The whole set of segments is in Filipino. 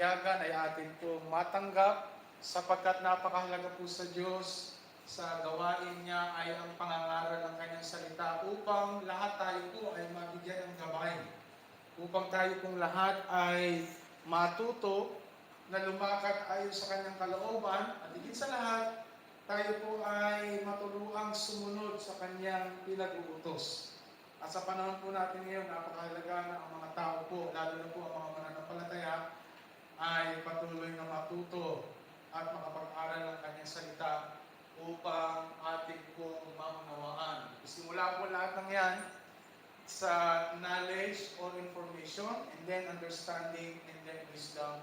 Yagan ay atin pong matanggap sapagkat napakahalaga po sa Diyos sa gawain niya ay ang pangangaral ng kanyang salita upang lahat tayo po ay mabigyan ng gabay. Upang tayo pong lahat ay matuto na lumakad ayon sa kanyang kalooban at higit sa lahat, tayo po ay matuluang sumunod sa kanyang pinag-uutos. At sa panahon po natin ngayon, napakahalaga na ang mga tao po, lalo na po ang mga mananampalataya, ay patuloy na matuto at makapag-aral ng kanyang salita upang ating pong maunawaan. Simula po lahat ng yan sa knowledge or information, and then understanding, and then wisdom,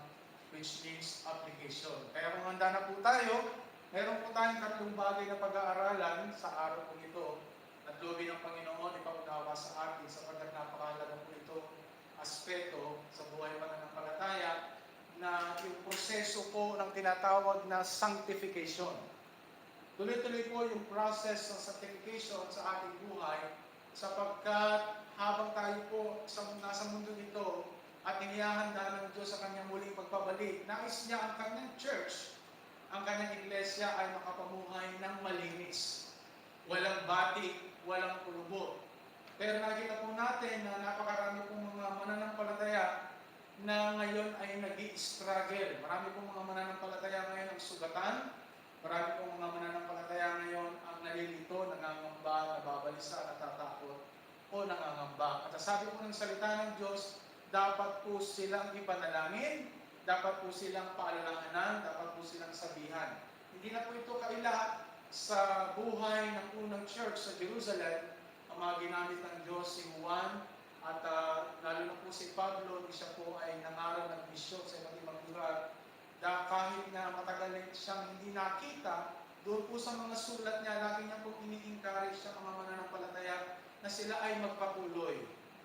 which means application. Kaya kung handa na po tayo, meron po tayong tatlong bagay na pag-aaralan sa araw po ito. At loobin ng Panginoon ipaunawa sa atin sapagkat napakahalaga po ito aspeto sa buhay pananampalataya na yung proseso po ng tinatawag na sanctification. Tuloy-tuloy po yung process ng sanctification sa ating buhay sapagkat habang tayo po nasa mundo nito at inihahanda ng Diyos sa kanyang muling pagpabalik, nais niya ang kanyang church, ang kanyang iglesia ay makapamuhay ng malinis. Walang batik, walang pulubot. Pero nakita po natin na napakarami pong mga mananampalataya na ngayon ay nag-i-struggle. Marami pong mga mananampalataya ngayon ang sugatan. Marami pong mga mananampalataya ngayon ang nalilito, nangangamba, nababalisa, natatakot, o nangangamba. At sabi po ng salita ng Diyos, dapat po silang ipanalangin, dapat po silang paalalahanan, dapat po silang sabihan. Hindi na po ito kaila sa buhay ng unang church sa Jerusalem, ang mga ginamit ng Diyos, si Juan, at lalo na po si Pablo, siya po ay nangaral ng misyon sa iba't ibang lugar. Kahit na matagal siyang hindi nakita, doon po sa mga sulat niya, lagi niya pong ini-encourage siya mga mananampalataya na sila ay magpatuloy,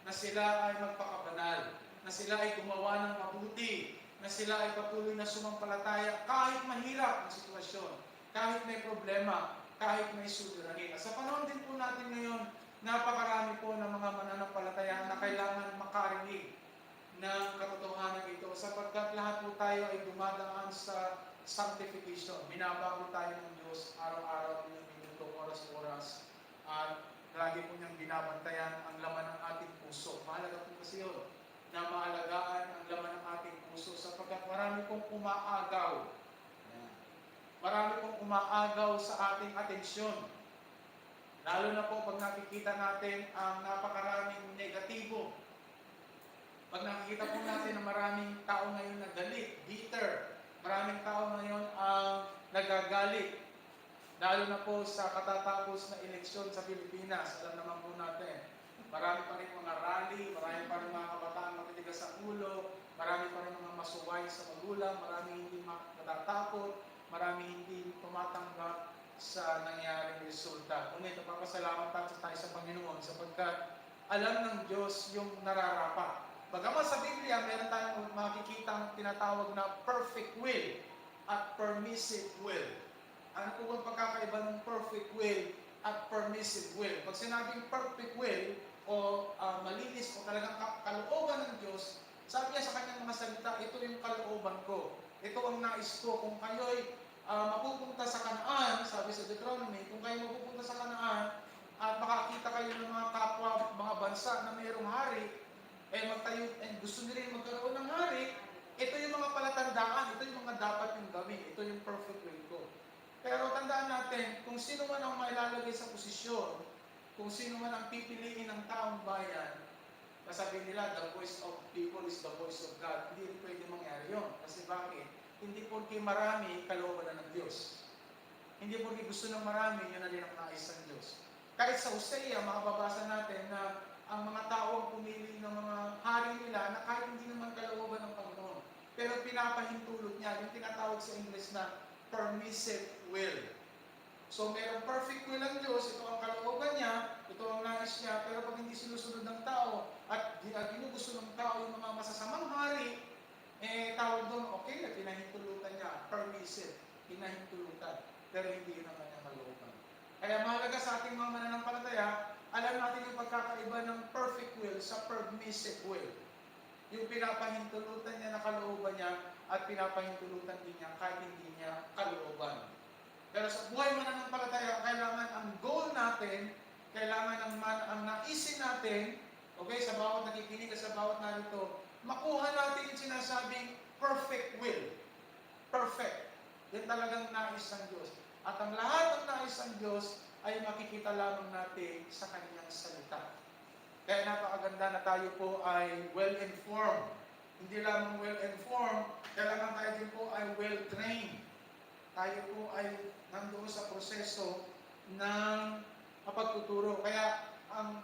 na sila ay magpakabanal, na sila ay gumawa ng mabuti, na sila ay patuloy na sumampalataya kahit mahirap ang sitwasyon, kahit may problema, kahit may suliranin. Sa panahon din po natin ngayon, napakarami po ng mga mananampalataya na kailangan makarinig ng katotohanan ito sapagkat lahat po tayo ay dumadaan sa sanctification. Binabago tayo ng Diyos araw-araw, minuto, oras-oras, at lagi po niyang binabantayan ang laman ng ating puso. Mahalaga po kasi yun, na maalagaan ang laman ng ating puso sapagkat marami pong umaagaw. Marami pong umaagaw sa ating atensyon. Lalo na po pag nakikita natin ang napakaraming negatibo. Pag nakikita po natin na maraming tao ngayon na galit, bitter, maraming tao ngayon ang nagagalit. Lalo na po sa katatapos na eleksyon sa Pilipinas, alam naman po natin, marami pa rin mga rally, marami pa rin mga kabataan matitigas sa ulo, marami pa rin mga masuway sa magulang, marami hindi natatakot, marami hindi tumatanggap sa nangyaring resulta. Ngunit napapasalamat tayo sa Panginoon sapagkat alam ng Diyos yung nararapat. Bagaman sa Biblia, meron tayong makikita tinatawag na perfect will at permissive will. Ano po bang pagkakaiba ng perfect will at permissive will? Pag sinabing perfect will o malinis o talagang kalooban ng Diyos, sabi niya sa kanyang mga salita, ito yung kalooban ko. Ito ang nais ko. Kung kayo'y mapupunta sa Kanaan, sabi sa Deuteronomy, kung kayo mapupunta sa Kanaan at makakita kayo ng mga kapwa, mga bansa na mayroong hari, magtayo, gusto nyo rin magkaroon ng hari, ito yung mga palatandaan, ito yung mga dapat yung gawin, ito yung perfect will ko. Pero tandaan natin, kung sino man ang mailalagay sa posisyon, kung sino man ang pipiliin ng taong bayan, masabi nila, the voice of people is the voice of God. Hindi rin pwede mangyari yun. Kasi bakit? Hindi porke marami, kalooban na ng Diyos. Hindi porke gusto ng marami, yun na rin ang nais ng Diyos. Kahit sa Hosea, makababasa natin na ang mga tao ang pumili ng mga hari nila na kahit hindi naman kalooban ng Panginoon. Pero pinapahintulot niya, yung tinatawag sa English na permissive will. So, mayroong perfect will ng Diyos, ito ang kalooban niya, ito ang nais niya, pero pag hindi sinusunod ng tao at ginugusto ng tao yung mga masasamang hari, tawag doon, okay na, pinahintulutan niya, permissive, pinahintulutan, pero hindi yun ang kanyang kalooban. Kaya mahalaga sa ating mga mananampalataya, alam natin yung pagkakaiba ng perfect will sa permissive will. Yung pinapahintulutan niya na kalooban niya at pinapahintulutan din niya kahit hindi niya kalooban. Pero sa buhay mananampalataya, kailangan ang goal natin, kailangan ang naisin natin, okay, sa bawat nakikinig at sa bawat narito, makuha natin yung sinasabing perfect will. Perfect. Yan talagang nais ng Diyos. At ang lahat ng nais ng Diyos ay makikita lamang natin sa Kanyang salita. Kaya napakaganda na tayo po ay well-informed. Hindi lamang well-informed, kailangan tayo din po ay well-trained. Tayo po ay nandoon sa proseso ng pagtuturo. Kaya ang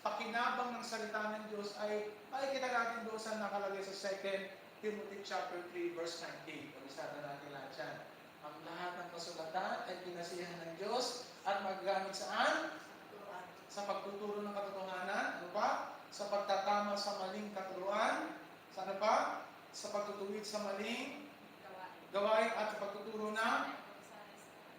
pakinabang ng salita ng Diyos ay makikita natin doon sa nakalagay sa 2 Timothy chapter 3 verse 19. Pag-isada natin lahat yan. Ang lahat ng kasulatan ay pinasihan ng Diyos at magagamit saan? Sa pagtuturo ng katotohanan. Ano pa? Sa pagtatama sa maling katuruan. Sa ano pa? Sa pagtutuwid sa maling gawain at sa pagtuturo ng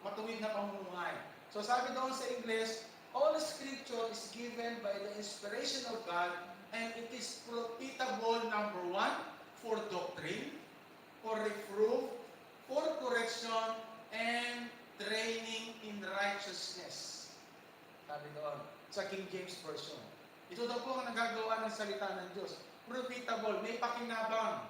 matuwid na pamumuhay. So sabi doon sa English, all scripture is given by the inspiration of God and it is profitable, number 1, for doctrine, for reproof, for correction, and training in righteousness. Sabi doon, sa King James Version. Ito daw po ang nagagawa ng salita ng Diyos. Profitable, may pakinabang.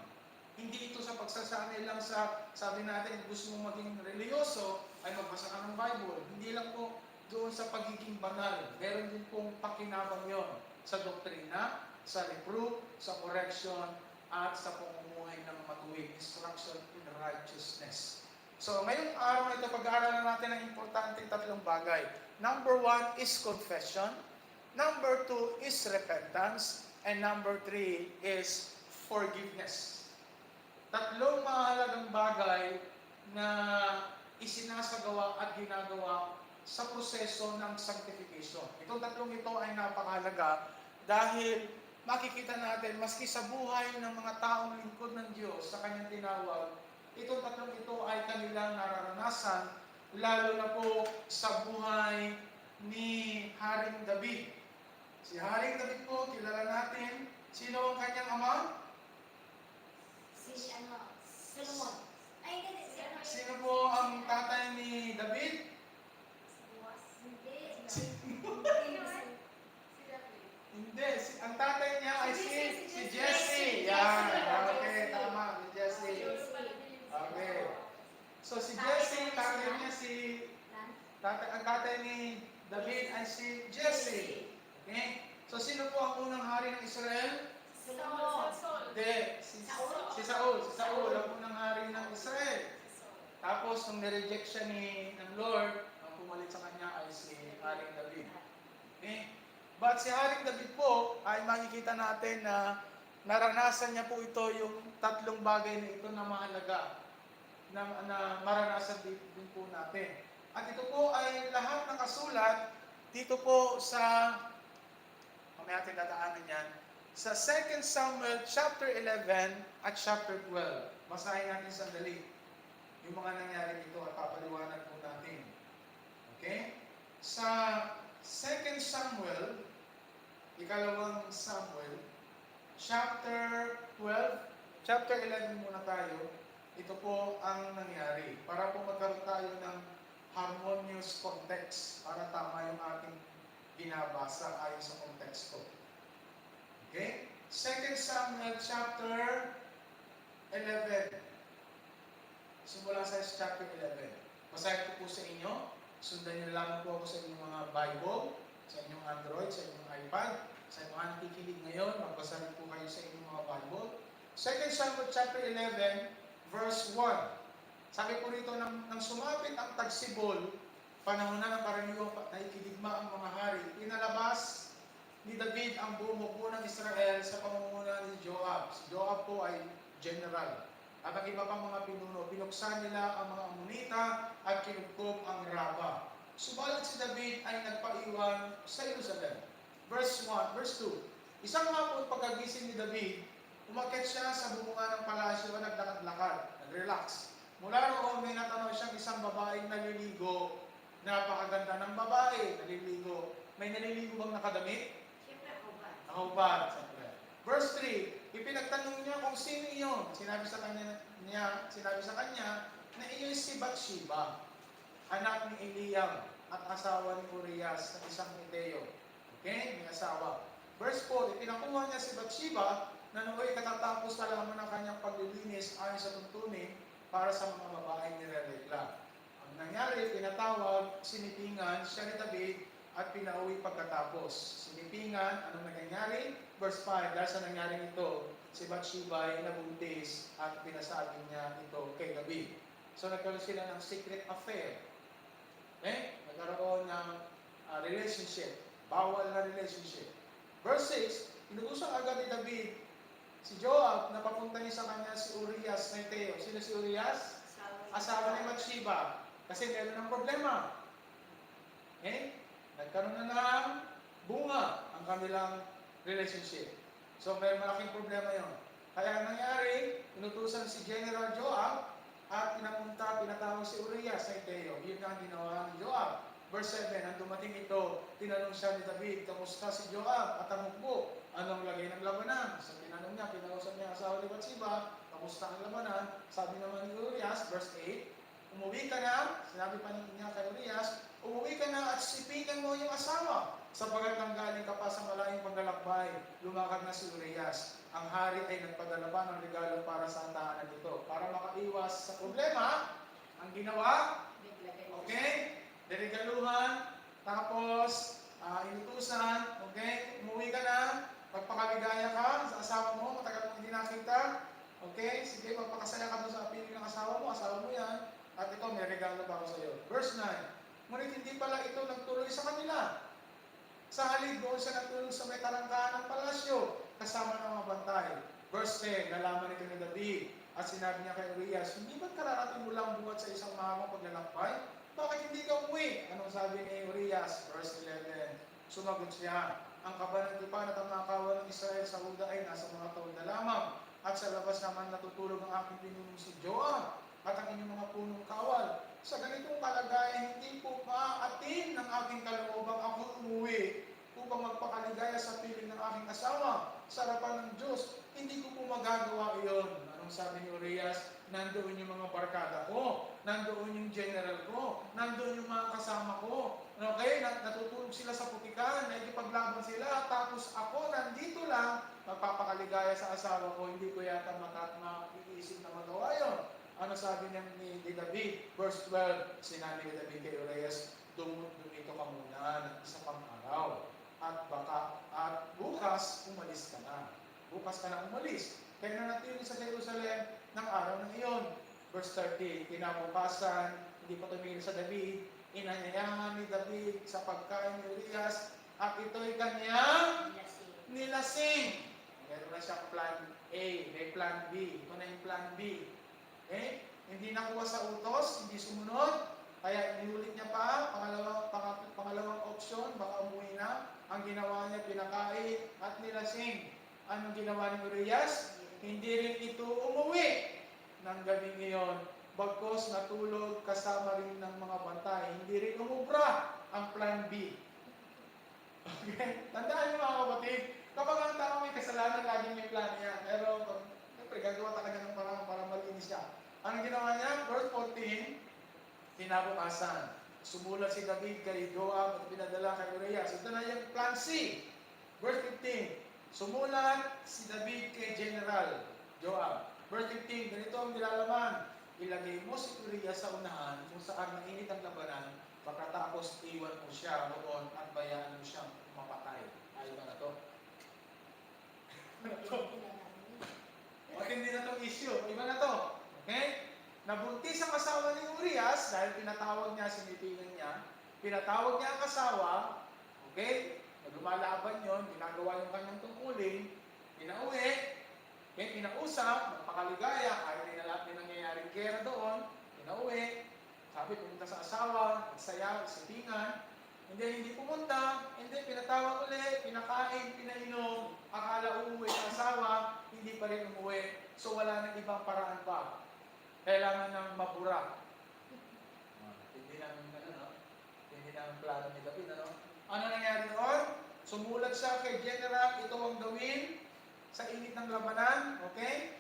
Hindi ito sa pagsasanay lang sa, sabi natin, gusto mong maging religyoso, ay magbasa ka ng Bible. Hindi lang po doon sa pagiging banal. Meron din pong pakinabang yon sa doktrina, sa reproof, sa correction, at sa pamumuhay ng matuwid, instruction in righteousness. So, ngayong araw na ito, pag-aaralan natin ang importanteng tatlong bagay. Number 1 is confession. Number 2 is repentance. And number 3 is forgiveness. Tatlong mahalagang bagay na isinasagawa at ginagawa sa proseso ng sanctification. Itong tatlong ito ay napakahalaga dahil makikita natin, maski sa buhay ng mga taong lingkod ng Diyos sa kanyang tinawag, itong tatlong ito ay kanilang nararanasan, lalo na po sa buhay ni Haring David. Si Haring David po, kilala natin, sino ang kanyang ama? Solomon. Ay, hindi. Sino po ang tatay ni David? Hindi. Ang tatay niya ay si Jesse. Yan. Okay, tama. Si Jesse. Okay. So si Jesse, tatay niya ang tatay ni David ay si Jesse. Okay? So sino po ang unang hari ng Israel? Hindi. Si Saul. Si Saul ang unang hari ng Israel. Tapos, nung nireject siya ng Lord, ang pumalit sa kanya ay si Haring David. Okay? But si Haring David po, ay makikita natin na naranasan niya po ito yung tatlong bagay na ito na mahalaga na maranasan din po natin. At ito po ay lahat ng kasulat dito po sa, mamaya natin dadaanan yan, sa 2 Samuel chapter 11 at chapter 12. Basahin natin sandali yung mga nangyari dito at papaliwanag po natin. Okay? Sa 2 Samuel, ikalawang Samuel, chapter 12, chapter 11 muna tayo. Ito po ang nangyari. Para po magkaroon tayo ng harmonious context para tama yung ating binabasa ayon sa konteksto. Okay? 2 Samuel chapter 11. Simula sa chapter 11. Basahin ko po sa inyo. Sundan niyo lang po ako sa inyong mga Bible, sa inyong Android, sa inyong iPad, sa inyong mga nakikinig ngayon. Magbasa rin po kayo sa inyong mga Bible. 2 Samuel chapter 11, verse 1. Sabi po rito, nang sumapit ang tagsibol, panahon na ng karaniwang naikidigma ang mga hari, pinalabas ni David ang buong hukbo ng Israel sa pamumuno ni Joab. Si Joab po ay general. At ang iba pang mga pinuno, binuksan nila ang mga Amonita at kinugkob ang Raba. Subalit si David ay nagpaiwan sa Jerusalem. Verse 1, verse 2. Isang hapon pagkagising ni David, umakyat siya sa bubungan ng palasyo at naglakad-lakad, nag-relax. Mula roon may natanaw siyang isang babaeng naliligo. Napakaganda ng babae, naliligo. May naliligo bang nakadamit? Nakahubad. Verse 3, ipinagtanong niya kung sino iyon. Sinabi sa kanya niya sinabi sa kanya na iyo'y si Bathsheba, anak ni Eliam at asawa ni Urias na isang Heteo. Okay? May asawa. Verse 4, ipinakuha niya si Bathsheba na nooy katatapos na lamang ng kanyang paglilinis ayon sa tuntunin para sa mga babaeng nireregla. Ang nangyari, pinatawag, sinipingan siya ni David at pinauwi pagkatapos. Sinipingan, anong nangyari? Verse 5, dahil sa nangyaring ito, si Bathsheba ay nabuntis at pinasabi niya ito kay David. So nagkaroon sila ng secret affair. Okay? Nagkaroon ng relationship. Bawal na relationship. Verse 6, inutusan agad ni David si Joab na papunta niya sa kanya si Urias na Heteo. Sino si Urias? Asawa ni Bathsheba. Kasi meron ng problema. Okay? Nagkaroon na ng bunga ang kanilang relationship. So may malaking problema yon. Kaya ang nangyari, inutusan si General Joab at pinatawag si Urias na Heteo. Yun ang ginawa ni Joab. Verse 7, ang dumating ito, tinanong siya ni David, kamusta si Joab at ang hukbo? Anong lagay ng labanan? So tinanong niya, pinausap niya ang asawa ni Bathsheba, kamusta ang labanan? Sabi naman ni Urias, verse 8, umuwi ka na, sinabi pa niya kay Urias, umuwi ka na at sipikan mo yung asawa, sapagat nanggaling ka pa sa malayong paglalakbay, lumakad na si Urias. Ang hari ay nagpadala pa ng regalo para sa tahanan nito. Para makaiwas sa problema, ang ginawa, okay, deregaluhan, tapos inutusan, okay, umuwi ka na, magpakaligaya ka sa asawa mo, matagal mo hindi nakita, okay, sige, magpakasaya ka doon sa piling ng asawa mo yan, at ito, may regalo pa ako sa iyo. Verse 9, ngunit hindi pala ito nagtuloy sa kanila. Sa halip doon siya nagtulog sa may tarangkahan ng palasyo, kasama ng mga bantay. Verse 10, nalaman ito ni David, at sinabi niya kay Urias, hindi ba't kararating mo lang buhat sa isang mahabang paglalakbay? Bakit hindi ka umuwi? Anong sabi ni Urias? Verse 11, sumagot siya, ang kabanang tipan at ang mga kawan ng Israel sa Huda ay nasa mga taon na lamang, at sa labas naman natutulog ang aking pinunong si Joab, at ang inyong mga punong kawal. Sa ganitong kalagayan, hindi po maaatin ng aking kaloobang ako umuwi upang magpakaligaya sa piling ng aking asawa sa harapan ng Diyos. Hindi ko po magagawa iyon. Anong sabi ni Urias? Nandoon yung mga barkada ko, nandoon yung general ko, nandoon yung mga kasama ko. Okay, natutulog sila sa putikan, nakikipaglaban sila, tapos ako nandito lang, magpapakaligaya sa asawa ko, hindi ko yata maiisip na magawa yun. Ano sabi niya ni David? Verse 12, sinabi ni David kay Urias, dumito ka muna ng isa pang araw. At bukas, umalis ka na. Bukas ka na umalis. Kaya nanatili sa Jerusalem ng araw ng iyon. Verse 30, kinabukasan, hindi pa tumingin sa David, inanyayahan ni David sa pagkain ni Urias, at ito'y kanyang nilasing. Meron na siyang plan A, may plan B. Ito na yung plan B. Okay? Hindi nakuha sa utos, hindi sumunod, kaya inulit niya pa, pangalawang option, baka umuwi na. Ang ginawa niya, pinakain at nilasing. Anong ginawa ni Urias? Hindi rin ito umuwi ng gabi ngayon. Bagkos natulog kasama rin ng mga bantay. Hindi rin umubra ang plan B. Okay? Tandaan niyo mga kapatid, kapag ang tao may kasalanan, laging may plan niya. Pero, siyempre, gagawa talaga ng parang para malinis siya. Anong ginawa niya? Verse 14, kinabukasan, sumulat si David kay Joab at pinadala kay Urias. Ito na yung plan C. Verse 15, sumulat si David kay General Joab. Verse 15, ganito ang nilalaman. Ilagay mo si Urias sa unahan kung saan mainit ang labanan, pagkatapos iwan mo siya roon at bayaan mo siyang mapatay. Ayaw ba na to? Matindi na itong issue. Iba na to. Okay? Nabuntis ang asawa ni Urias dahil pinatawag niya, sinipingan niya. Pinatawag niya ang asawa. Okay? Lumalaban yon, ginagawa yung kanyang tungkulin. Pinauwi. Okay? Pinausap, magpakaligaya. Kahit hindi na lahat yung nangyayaring gera doon. Pinauwi. Sabi, pumunta sa asawa, nagsaya, sipingan. Hindi pumunta. Hindi, pinatawag ulit, pinakain, pinainom. Akala uuwi ang asawa, hindi pa rin umuwi. So wala nang ibang paraan pa. Kailangan ng mabura. Hindi na plano ni David. Ano nangyari doon? Sumulat siya kay General, ito ang gawin sa init ng labanan. Okay?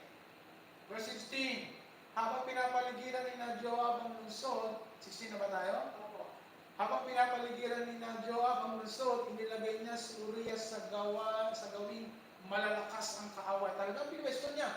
Verse 16. habang pinapaligiran ni na Joab ang lungsod, 16 na ba tayo? Opo. Habang pinapaligiran ni na Joab ang lungsod, inilagay niya si Urias sa gawing malalakas ang kaaway. Talagang pinwesto niya.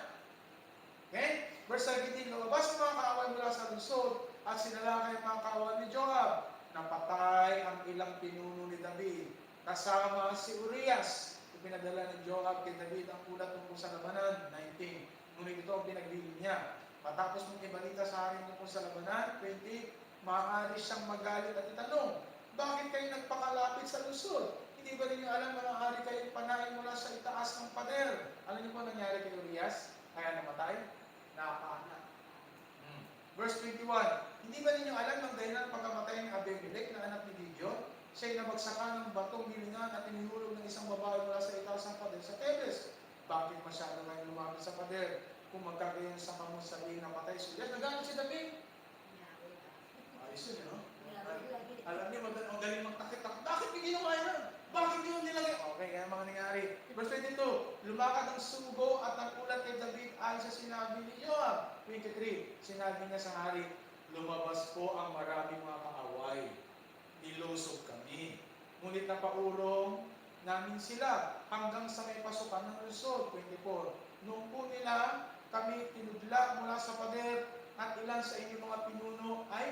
Okay? Verse 17, lumabas ang mga kaaway mula sa lungsod at sinalakay ang mga kaaway ni Joab. Napatay ang ilang pinuno ni David. Kasama si Urias. Ipinadala ni Joab kay David ang ulat tungkol sa labanan, 19. Ngunit ito ang pinagbili niya. Matapos mong ibalita sa akin tungkol sa labanan, 20, maaari siyang magalit at itanong, bakit kayo nagpakalapit sa lungsod? Hindi ba ninyo alam na maaari kayong panain mula sa itaas ng pader? Alam niyo po nangyari kay Urias? Kaya namatay? Nakakaanak. Verse 21, hindi ba ninyo alam ng dahilan ng pagkamatay ni Abimelech na anak ni Gideon? Siya'y nabagsakan ng batong gilingan at tinihulog ng isang babae mula sa itaas ng pader sa Tebes. Bakit masyado kayo lumapit sa pader? Kung magkagayon sa kamo sabihin na patay si Urias, nagano si David? Ayos yun, no? Alam niyo, magaling magtakit-takit. Bakit hindi ginawa yan? Bakit hindi yun nilagay? Okay, kaya mga nangyari. Verse 22, lumakad ang sugo at ang ulat kay David ay sa sinabi ni Joab. 23, sinabi niya sa hari, lumabas po ang maraming mga kaaway. Nilusog kami. Ngunit napaurong namin sila hanggang sa may pasukan ng lungsod. 24, noong po nila kami tinudla mula sa pader at ilan sa inyong mga pinuno ay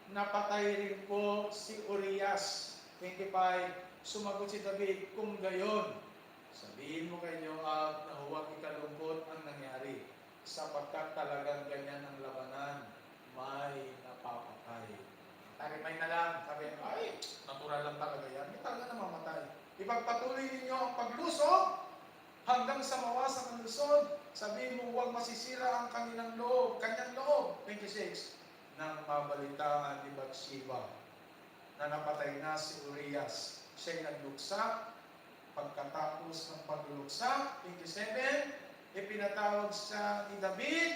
napatay rin po si Urias. 25, sumagot si David, kung gayon, sabihin mo kay Joab na huwag ikalungkot ang nangyari, sapagkat talagang ganyan ang labanan, may napapatay. Tarimay na lang, sabi, ay, natural lang talaga yan, may talaga namamatay. Ipagpatuloy ninyo ang paglusog hanggang sa mawasak ang lusod, sabihin mo huwag masisira ang kanyang loob. 26, nang mabalitaan ni Bathsheba na napatay na si Urias. Siya'y nagluksa. Pagkatapos ng pagluksa, 27, ipinatawag siya ni David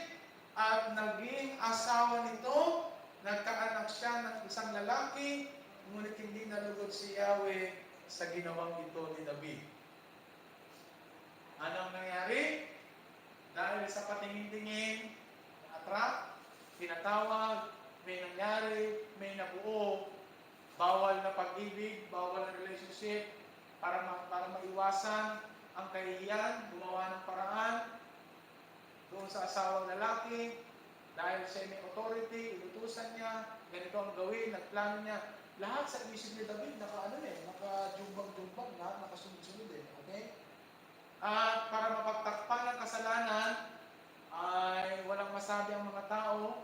at naging asawa nito. Nagkaanak siya ng isang lalaki, ngunit hindi nalugod si Yahweh sa ginawang ito ni David. Anong nangyari? Dahil sa patingin-tingin, attract, pinatawag, may nangyari, may nabuo, bawal na pag-ibig, bawal na relationship, para maiwasan ang kahihiyan, gumawa ng paraan doon sa asawang lalaki, dahil siya may authority, inutusan niya, ganito ang gawin, nagplano niya. Lahat sa isip ni David, nakajumbang-jumbang, nakasunod-sunod okay? At para mapagtakpan ng kasalanan, ay walang masabi ang mga tao,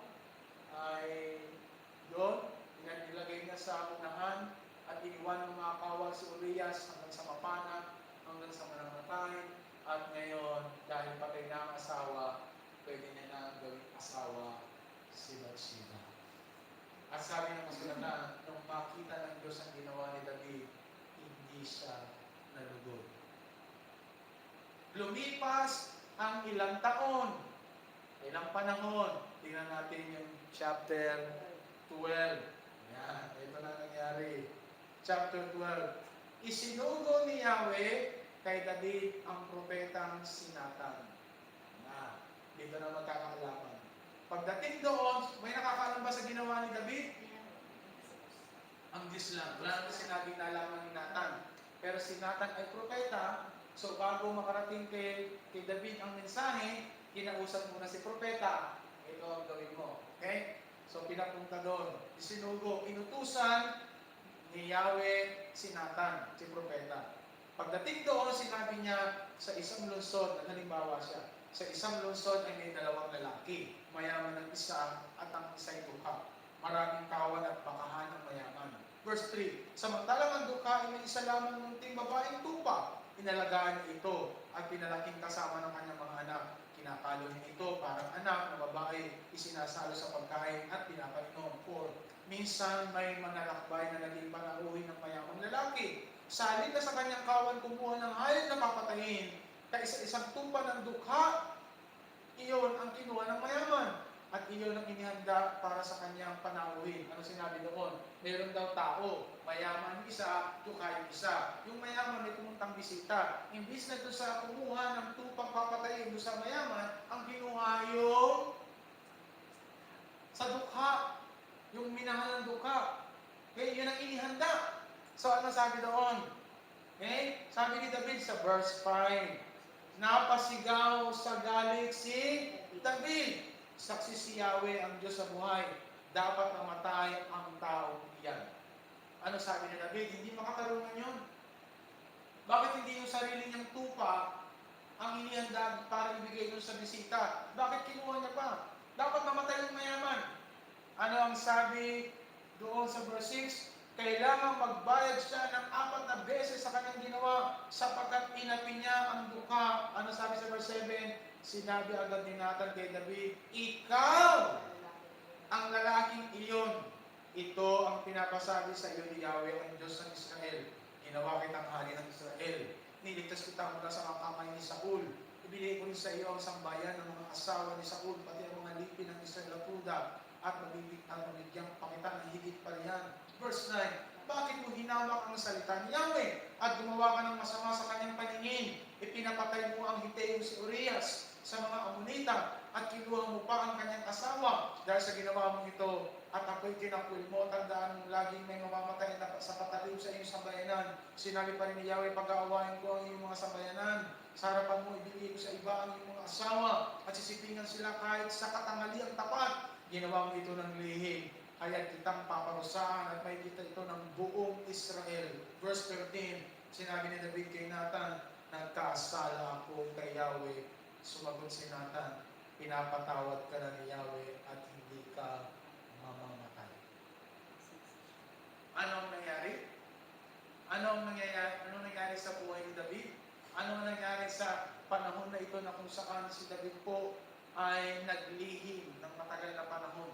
ay doon, nilagay niya sa unahan at iniwan ng mga kawal si Urias hanggang sa mapana, hanggang sa manamatay. At ngayon, dahil patay na ang asawa, pwede niya na gawing asawa si Bathsheba. At sabi ng kasulatan, nung makita ng Diyos ang ginawa ni David, hindi siya nalugod. Lumipas ang ilang taon, ilang panahon. Tingnan natin yung chapter 12. Yan, ito na nangyari. Chapter 12. Isinugo ni Yahweh kay David ang propetang si Nathan. Dito na magkakaalaman. Pagdating doon, may nakakaalam ba sa ginawa ni David? Ang Diyos lang. Wala naman sinabing nalaman ni Nathan. Pero si Nathan ay propeta. So bago makarating kay David ang mensahe, kinausap muna si propeta. Ito ang gawin mo. Okay? So pinapunta doon. Isinugo, inutusan ni Yahweh si Nathan, si propeta. Pagdating doon, sinabi niya sa isang lungsod, halimbawa siya, sa isang lungsod ay may dalawang lalaki. Mayaman ang isa at ang isa'y dukha. Maraming kawan at bakahan ng mayaman. Verse 3, samantalang ang dukha ay may isa lamang munting babaeng tupa. Inalagaan niya ito at pinalaking kasama ng kanyang mga anak. Kinakalo niya ito parang anak na babae, isinasalo sa pagkain at pinapainom. 4, minsan may manalakbay na naging panauhin ng mayamang lalaki. Salin na sa kanyang kawan kumuha ng hayop na papatayin. Kaisa-isang tupa ng dukha, iyon ang kinuha ng mayaman. At iyon ang inihanda para sa kanyang panauhin. Ano sinabi doon? Meron daw tao, mayaman yung isa, dukha yung isa. Yung mayaman may pumuntang bisita. Imbis na doon sa kumuha ng tupang papatayin doon sa mayaman, ang kinuha yung yung minahal ng duka. Okay, yun ang inihanda. So ano sabi doon? Okay, sabi ni David sa verse 5, napasigaw sa galit si David. Saksi si Yahweh ang Diyos sa buhay. Dapat namatay ang taong iyan. Ano sabi ni David? Hindi makatarungan yun. Bakit hindi yung sarili niyang tupa ang inihanda para ibigay doon sa bisita? Bakit kinuha niya pa? Dapat mamatay yung mayaman. Ano ang sabi doon sa verse 6? Kailangan magbayad siya ng 4 na beses sa kanyang ginawa sapagkat inapi niya ang duka. Ano sabi sa verse 7? Sinabi agad ni Nathan kay David, ikaw ang lalaking iyon. Ito ang pinapasabi sa iyo ni Yahweh, ang Diyos ng Israel. Ginawa kitang hari ng Israel. Niligtas kita mula sa kamay ni Saul. Ibigay ko rin sa iyo ang sambayan ng mga asawa ni Saul, pati ang mga lipi ng Israel at Juda, at mabibigyan pa kita ng higit pa riyan. Verse 9, bakit mo hinamak ang salita ni Yahweh at gumawa ka ng masama sa kanyang paningin? Ipinapatay mo ang Hiteo si Urias sa mga Amonita at kinuha mo pa ang kanyang asawa dahil sa ginawa mong ito. At ako'y kinakwil mo, tandaan mong laging may mamamatay na sa patalim sa iyong sambayanan. Sinabi pa rin ni Yahweh, pag-aawain ko ang iyong mga sambayanan. Sa harapan mo, ibigay ko sa iba ang iyong mga asawa at sisipingan sila kahit sa katanghaliang tapat. Ginawa mo ito ng lihim. Kaya kitang paparusahan at may kita ito ng buong Israel. Verse 13, sinabi ni David kay Nathan, nagkasala ako kay Yahweh. Sumagot si Nathan, pinapatawad ka na ni Yahweh at hindi ka mamamatay. Ano ang nangyari? Ano ang nangyari sa buhay ni David? Ano ang nangyari sa panahon na ito na kung saan si David po ay naglihim ng matagal na panahon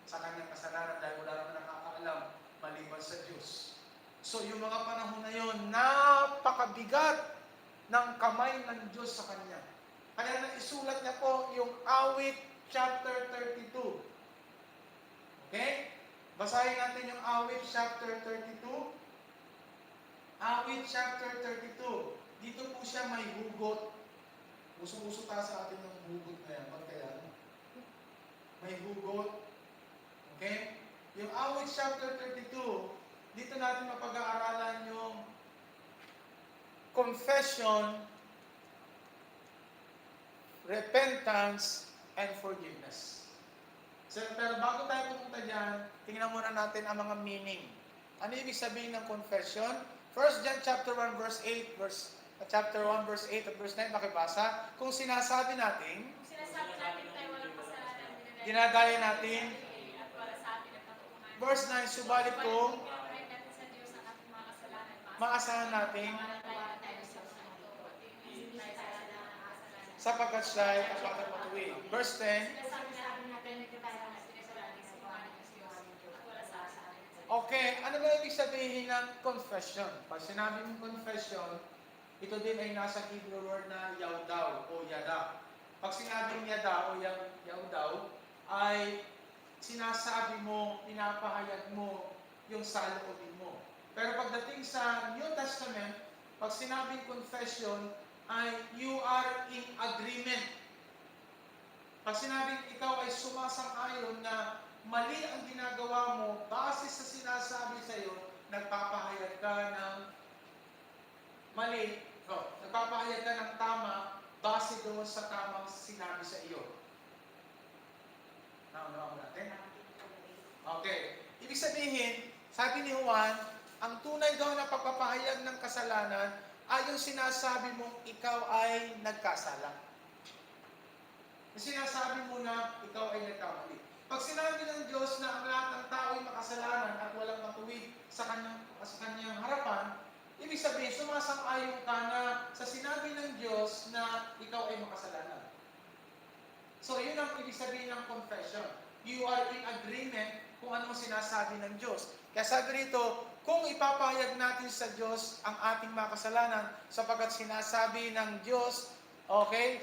sa kanyang kasalanan dahil wala naman nakakaalam maliban sa Diyos. So yung mga panahon na yon, napakabigat ng kamay ng Diyos sa kanya. Kaya naisulat niya po yung Awit chapter 32. Okay? Basahin natin yung Awit chapter 32. Awit chapter 32. Dito po siya may hugot. Uso-uso ta sa atin yung hugot na yan. Ba't kaya? May hugot. Okay? Yung Awit chapter 32, dito natin mapag-aaralan yung confession, repentance, and forgiveness. So, pero bago tayo pumunta dyan, tingnan muna natin ang mga meaning. Ano ibig sabihin ng confession? 1 John chapter 1 verse 8, chapter 1 verse 8 at verse 9, makibasa. Kung sinasabi natin tayo walang kasalanan, dinadaya natin. At wala sa atin at patuungan. Verse 9, subalit kung Pinapahid natin sa Diyos ang ating mga kasalanan. maasahan natin tayo sa santo. At hindi tayo sa kasalanan. sapagkat siya ay tapat at matuwid. Verse 10, Sinasabi natin na tayo ang sinasalanan sa pangalan ng Diyos at wala sa atin. okay, ano ba ibig sabihin ng confession? Pag sinabi mong confession, ito din ay nasa Hebrew word na yawdaw o yada. Pag sinabing yada o yawdaw, ay sinasabi mo, pinapahayag mo yung saloobin mo. Pero pagdating sa New Testament, pag sinabing confession, ay you are in agreement. Pag sinabing ikaw ay sumasang-ayon na mali ang ginagawa mo, base sa sinasabi sa iyo, nagpapahayag ka ng mali, nagpapahayag ka ng tama, base doon sa tamang sinabi sa iyo. Naunawaan mo natin? Okay. Ibig sabihin, sabi ni Juan, ang tunay daw na pagpapahayag ng kasalanan ay yung sinasabi mong ikaw ay nagkasala. Yung sinasabi mo na ikaw ay nagkamali. Pag sinabi ng Diyos na ang lahat ng tao ay makasalanan at walang matuwid sa kanyang harapan, ibig sabihin, sumasang-ayon ka na sa sinabi ng Diyos na ikaw ay makasalanan. So, yun ang ibig sabihin ng confession. You are in agreement kung ano sinasabi ng Diyos. Kaya sabi rito, kung ipapahayag natin sa Diyos ang ating mga kasalanan, sapagkat sinasabi ng Diyos, okay,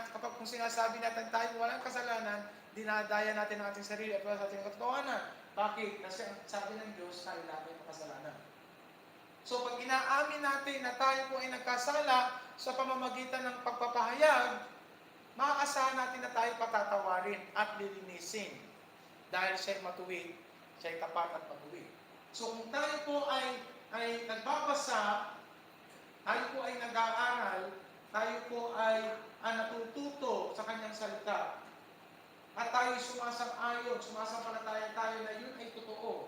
kapag kung sinasabi natin tayo walang kasalanan, dinadaya natin ang ating sarili at wala sa ating katotohanan. Bakit? Kasi sabi ng Diyos, tayo lahat ay makasalanan. So, pag inaamin natin na tayo po ay nagkasala sa pamamagitan ng pagpapahayag, maaasahan natin na tayo patatawarin at lilinisin. Dahil siya'y matuwid, siya'y tapat at matuwid. So kung tayo po ay nagbabasa, tayo po ay nag-aaral, tayo po ay natututo sa kanyang salita, at tayo sumasang-ayon, sumasampalataya tayo na yun ay totoo.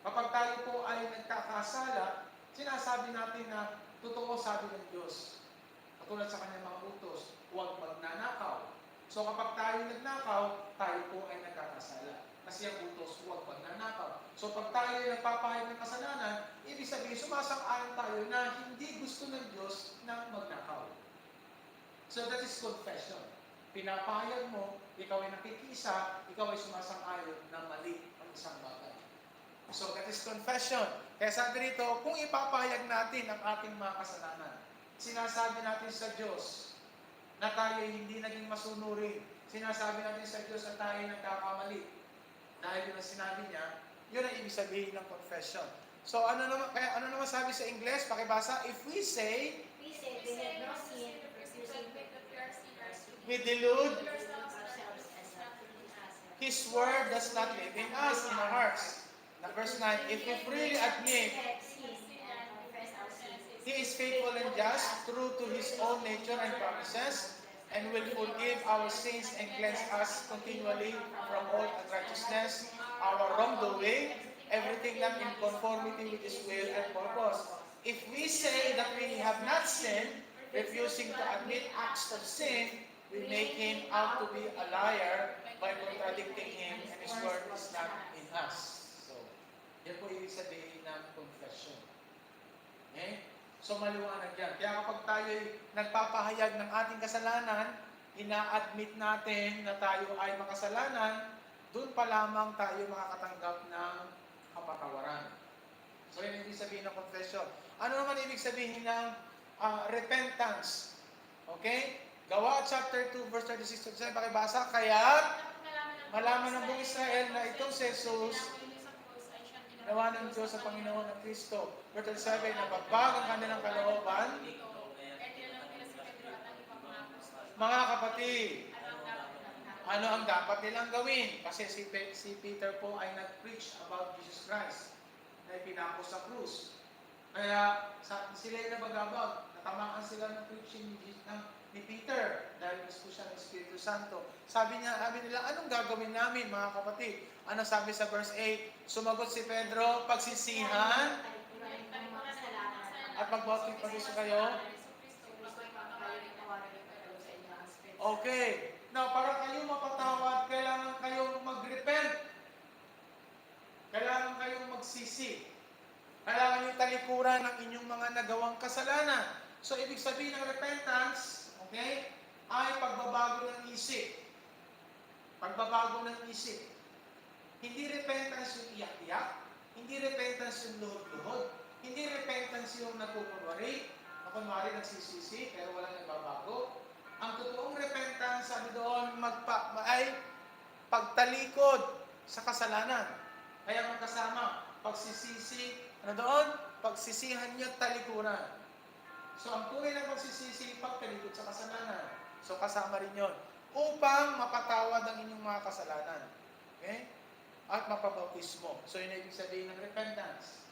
Kapag tayo po ay nagkakasala, sinasabi natin na totoo sabi ng Diyos. Katulad sa kanyang mga utos, huwag magnanakaw. So kapag tayo nagnakaw, tayo po ay nagkakasala. Kasi ang utos, huwag magnanakaw. So pag tayo ay nagpapahayag ng kasalanan, ibig sabihin, sumasang-ayon tayo na hindi gusto ng Diyos na magnakaw. So that is confession. Pinapahayag mo, ikaw ay nakikisa, ikaw ay sumasang-ayon na mali ang isang bagay. So that is confession. Kaya sabi rito, kung ipapahayag natin ang ating mga kasalanan, sinasabi natin sa Diyos na tayo ay hindi naging masunurin. Sinasabi natin sa Diyos na tayo ay nagkakamali. Dahil yun ang sinabi niya, yun ang ibig sabihin ng confession. So ano naman sabi sa English? Pakibasa, if we say, We say we have no sin, we delude, ourselves as not in us. His word does not live in us, in our hearts. Now, verse 9, if we freely admit He is faithful and just, true to His own nature and promises, and will forgive our sins and cleanse us continually from all unrighteousness, our wrongdoing, everything not in conformity with His will and purpose. If we say that we have not sinned, refusing to admit acts of sin, we make Him out to be a liar by contradicting Him, and His word is not in us. So, yan po ibig sabihin ng confession. Okay? So maliwanag yan. Kaya kapag tayo nagpapahayag ng ating kasalanan, ina-admit natin na tayo ay makasalanan, doon pa lamang tayo makakatanggap ng kapatawaran. So yan ibig sabihin ng confession. Ano naman ibig sabihin ng repentance? Okay? Gawa chapter 2 verse 36 to 37, pakibasa, kaya malaman ng buong Israel na itong si Jesus ginawa ng Diyos sa Panginoon ng Kristo. Verse 37, napagbago ang kanilang kalooban. Mga kapatid, ano ang dapat nilang gawin? Kasi si Peter po ay nag-preach about Jesus Christ na ipinako sa krus. Kaya sila ay nabagabag, natamaan sila ng preaching ni Peter dahil gusto siya ng Espiritu Santo. Sabi nila, anong gagawin namin mga kapatid? Ano sabi sa verse 8? Sumagot si Pedro, pagsisihan at magbautismo pag-iso kayo. Okay. Now, para kayo mapatawad, kailangan kayong mag-repent. Kailangan kayong magsisi. Kailangan yung talikuran ng inyong mga nagawang kasalanan. So, ibig sabihin ng repentance, okay, ay pagbabago ng isip. Pagbabago ng isip. Hindi repentance yung iyak-iyak. Hindi repentance yung luhod-luhod. Hindi repentance yung nagkukunwari. Kunwari nagsisisi, pero walang nagbabago. Ang totoong repentance, sabi doon, ay pagtalikod sa kasalanan. Kaya magkasama, pagsisisi, ano doon? Pagsisihan niyo talikuran. So, ang tunay ng pagsisisi, pagtalikod sa kasalanan. So, kasama rin yun. Upang mapatawad ang inyong mga kasalanan. Okay? At mapabautismo. So, yun ay ibig sabihin ng repentance.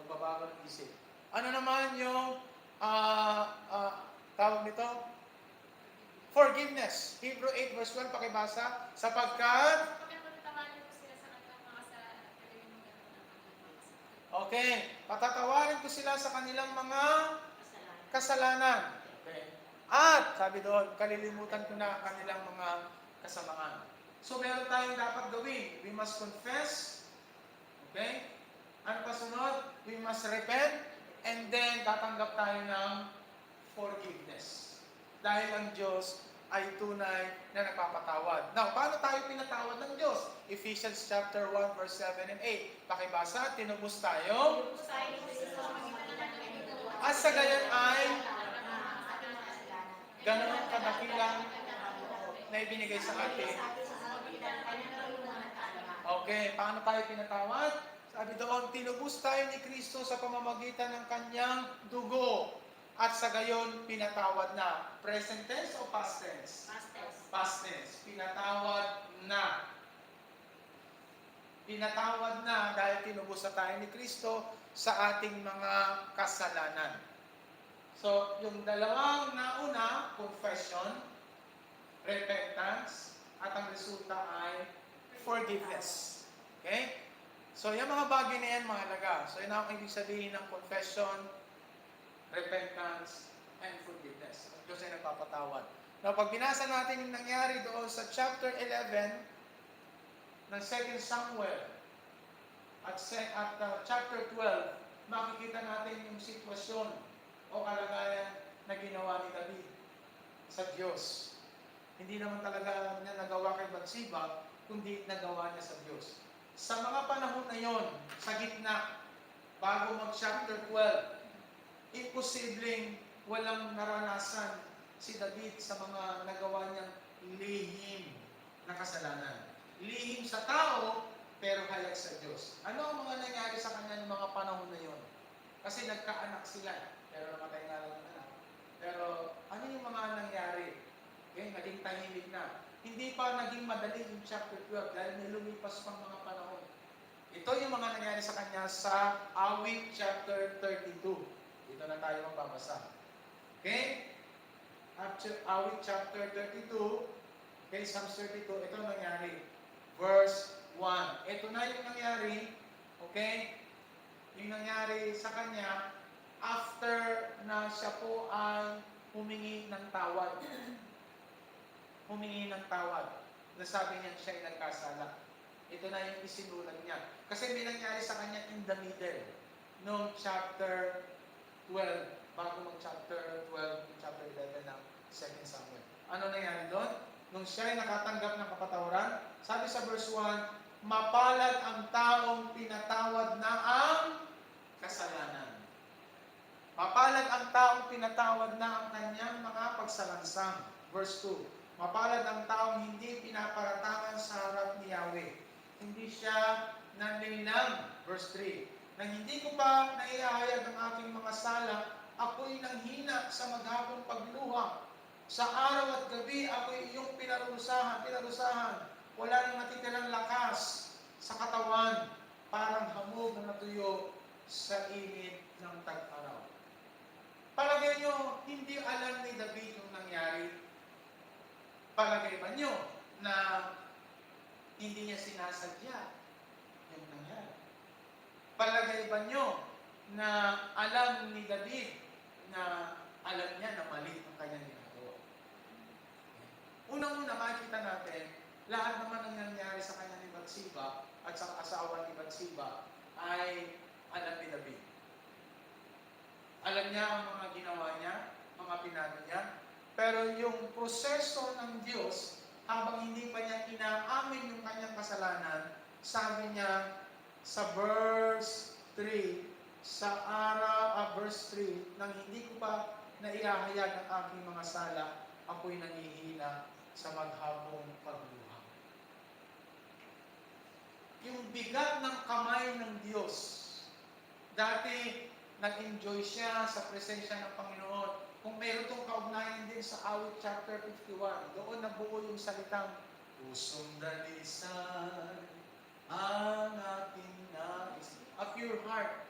Pagbabago ng isip. Ano naman yung tawag nito? Forgiveness. Hebrew 8 verse 1, pakibasa. Sapagkat okay, patatawarin ko sila sa kanilang mga kasalanan. Okay. At, sabi doon, kalilimutan ko na ang kanilang mga kasamaan. So, meron tayong dapat gawin. We must confess. Okay? Ano pa sunod? We must repent. And then, tatanggap tayo ng forgiveness. Dahil ang Diyos ay tunay na nagpapatawad. Now, paano tayo pinatawad ng Diyos? Ephesians chapter 1 verse 7 and 8. Pakibasa, tinubos tayo. At sa gayon ay ganoon kadakilang na ibinigay sa atin. Okay, paano tayo pinatawad? Sabi doon, tinubos tayo ni Kristo sa pamamagitan ng kanyang dugo. At sa gayon, pinatawad na. Present tense o past tense? Past tense. Past tense. Pinatawad na. pinatawad na dahil tinubos na tayo ni Kristo sa ating mga kasalanan. So, yung dalawang nauna, confession, repentance, at ang resulta ay forgiveness. Okay? So, yung mga bagay na yan, mahalaga. So, yun ang ibig sabihin ng confession, repentance, and forgiveness. Ang Diyos ay nagpapatawad. Now, pag binasa natin yung nangyari doon sa chapter 11 ng 2 Samuel at chapter 12, makikita natin yung sitwasyon o kalagayan na ginawa ni David sa Diyos. Hindi naman talaga niya nagawa kay Bathsheba, kundi nagawa niya sa Diyos. Sa mga panahon na yon, sa gitna, bago mag-chapter 12, imposibleng walang naranasan si David sa mga nagawa niyang lihim na kasalanan. Lihim sa tao, pero hayag sa Diyos. Ano ang mga nangyari sa kanya ng mga panahon na yon? Kasi nagkaanak sila, pero namatay nga lang ang anak. Pero ano yung mga nangyari? Okay, naging tahimik na. Hindi pa naging madali yung chapter 12 dahil may lumipas pang mga panahon. Ito yung mga nangyari sa kanya sa Awit chapter 32. Dito na tayo magbabasa. Okay? Awit chapter 32, okay, Psalms 32, ito nangyari. Verse 1. Ito na yung nangyari, okay? Yung nangyari sa kanya after na siya po ay humingi ng tawad. Humingi ng tawad. Nasabi niya siya ay nagkasala. Ito na yung isinulat niya. Kasi may nangyari sa kanya in the middle noong chapter 12, bago mag-chapter 12, chapter 11 ng 2 Samuel. Ano nangyari doon? Nung siya ay nakatanggap ng kapatawaran, sabi sa verse 1, mapalad ang taong pinatawad na ang kasalanan. Mapalad ang taong pinatawad na ang kanyang mga pagsalansang. Verse 2, mapalad ang taong hindi pinaparatangan sa harap ni Yahweh. Hindi siya nanlilang. Verse 3, nang hindi ko pa naihahayag ang aking mga sala, ako'y nanghina sa maghapong pagluha. Sa araw at gabi, ako'y iyong pinarusahan. Wala nang natitirang lakas sa katawan, parang hamog na natuyo sa init ng tag-araw. Palagay nyo, hindi alam ni David yung nangyari. Palagay ba nyo na hindi niya sinasadya yung nangyari? Palagay ba nyo na alam ni David na alam niya na mali ang kanyang ginagawa? Unang-una, makikita natin, lahat naman ng nangyari sa kanya ni Bathsheba at sa asawa ni Bathsheba ay alam ni David. Alam niya ang mga ginawa niya, mga pinano niya, pero yung proseso ng Diyos, habang hindi pa niya inaamin yung kanyang kasalanan, sabi niya sa verse 3, verse 3, nang hindi ko pa naihahayag ang aking mga sala, ako'y nangihina sa maghapong pagluha. Yung bigat ng kamay ng Diyos, dati nag-enjoy siya sa presensya ng Panginoon. Kung meron itong kaugnayan din sa Awit chapter 51, doon nabuo yung salitang, pusong dalisan ang ating nais. A pure heart.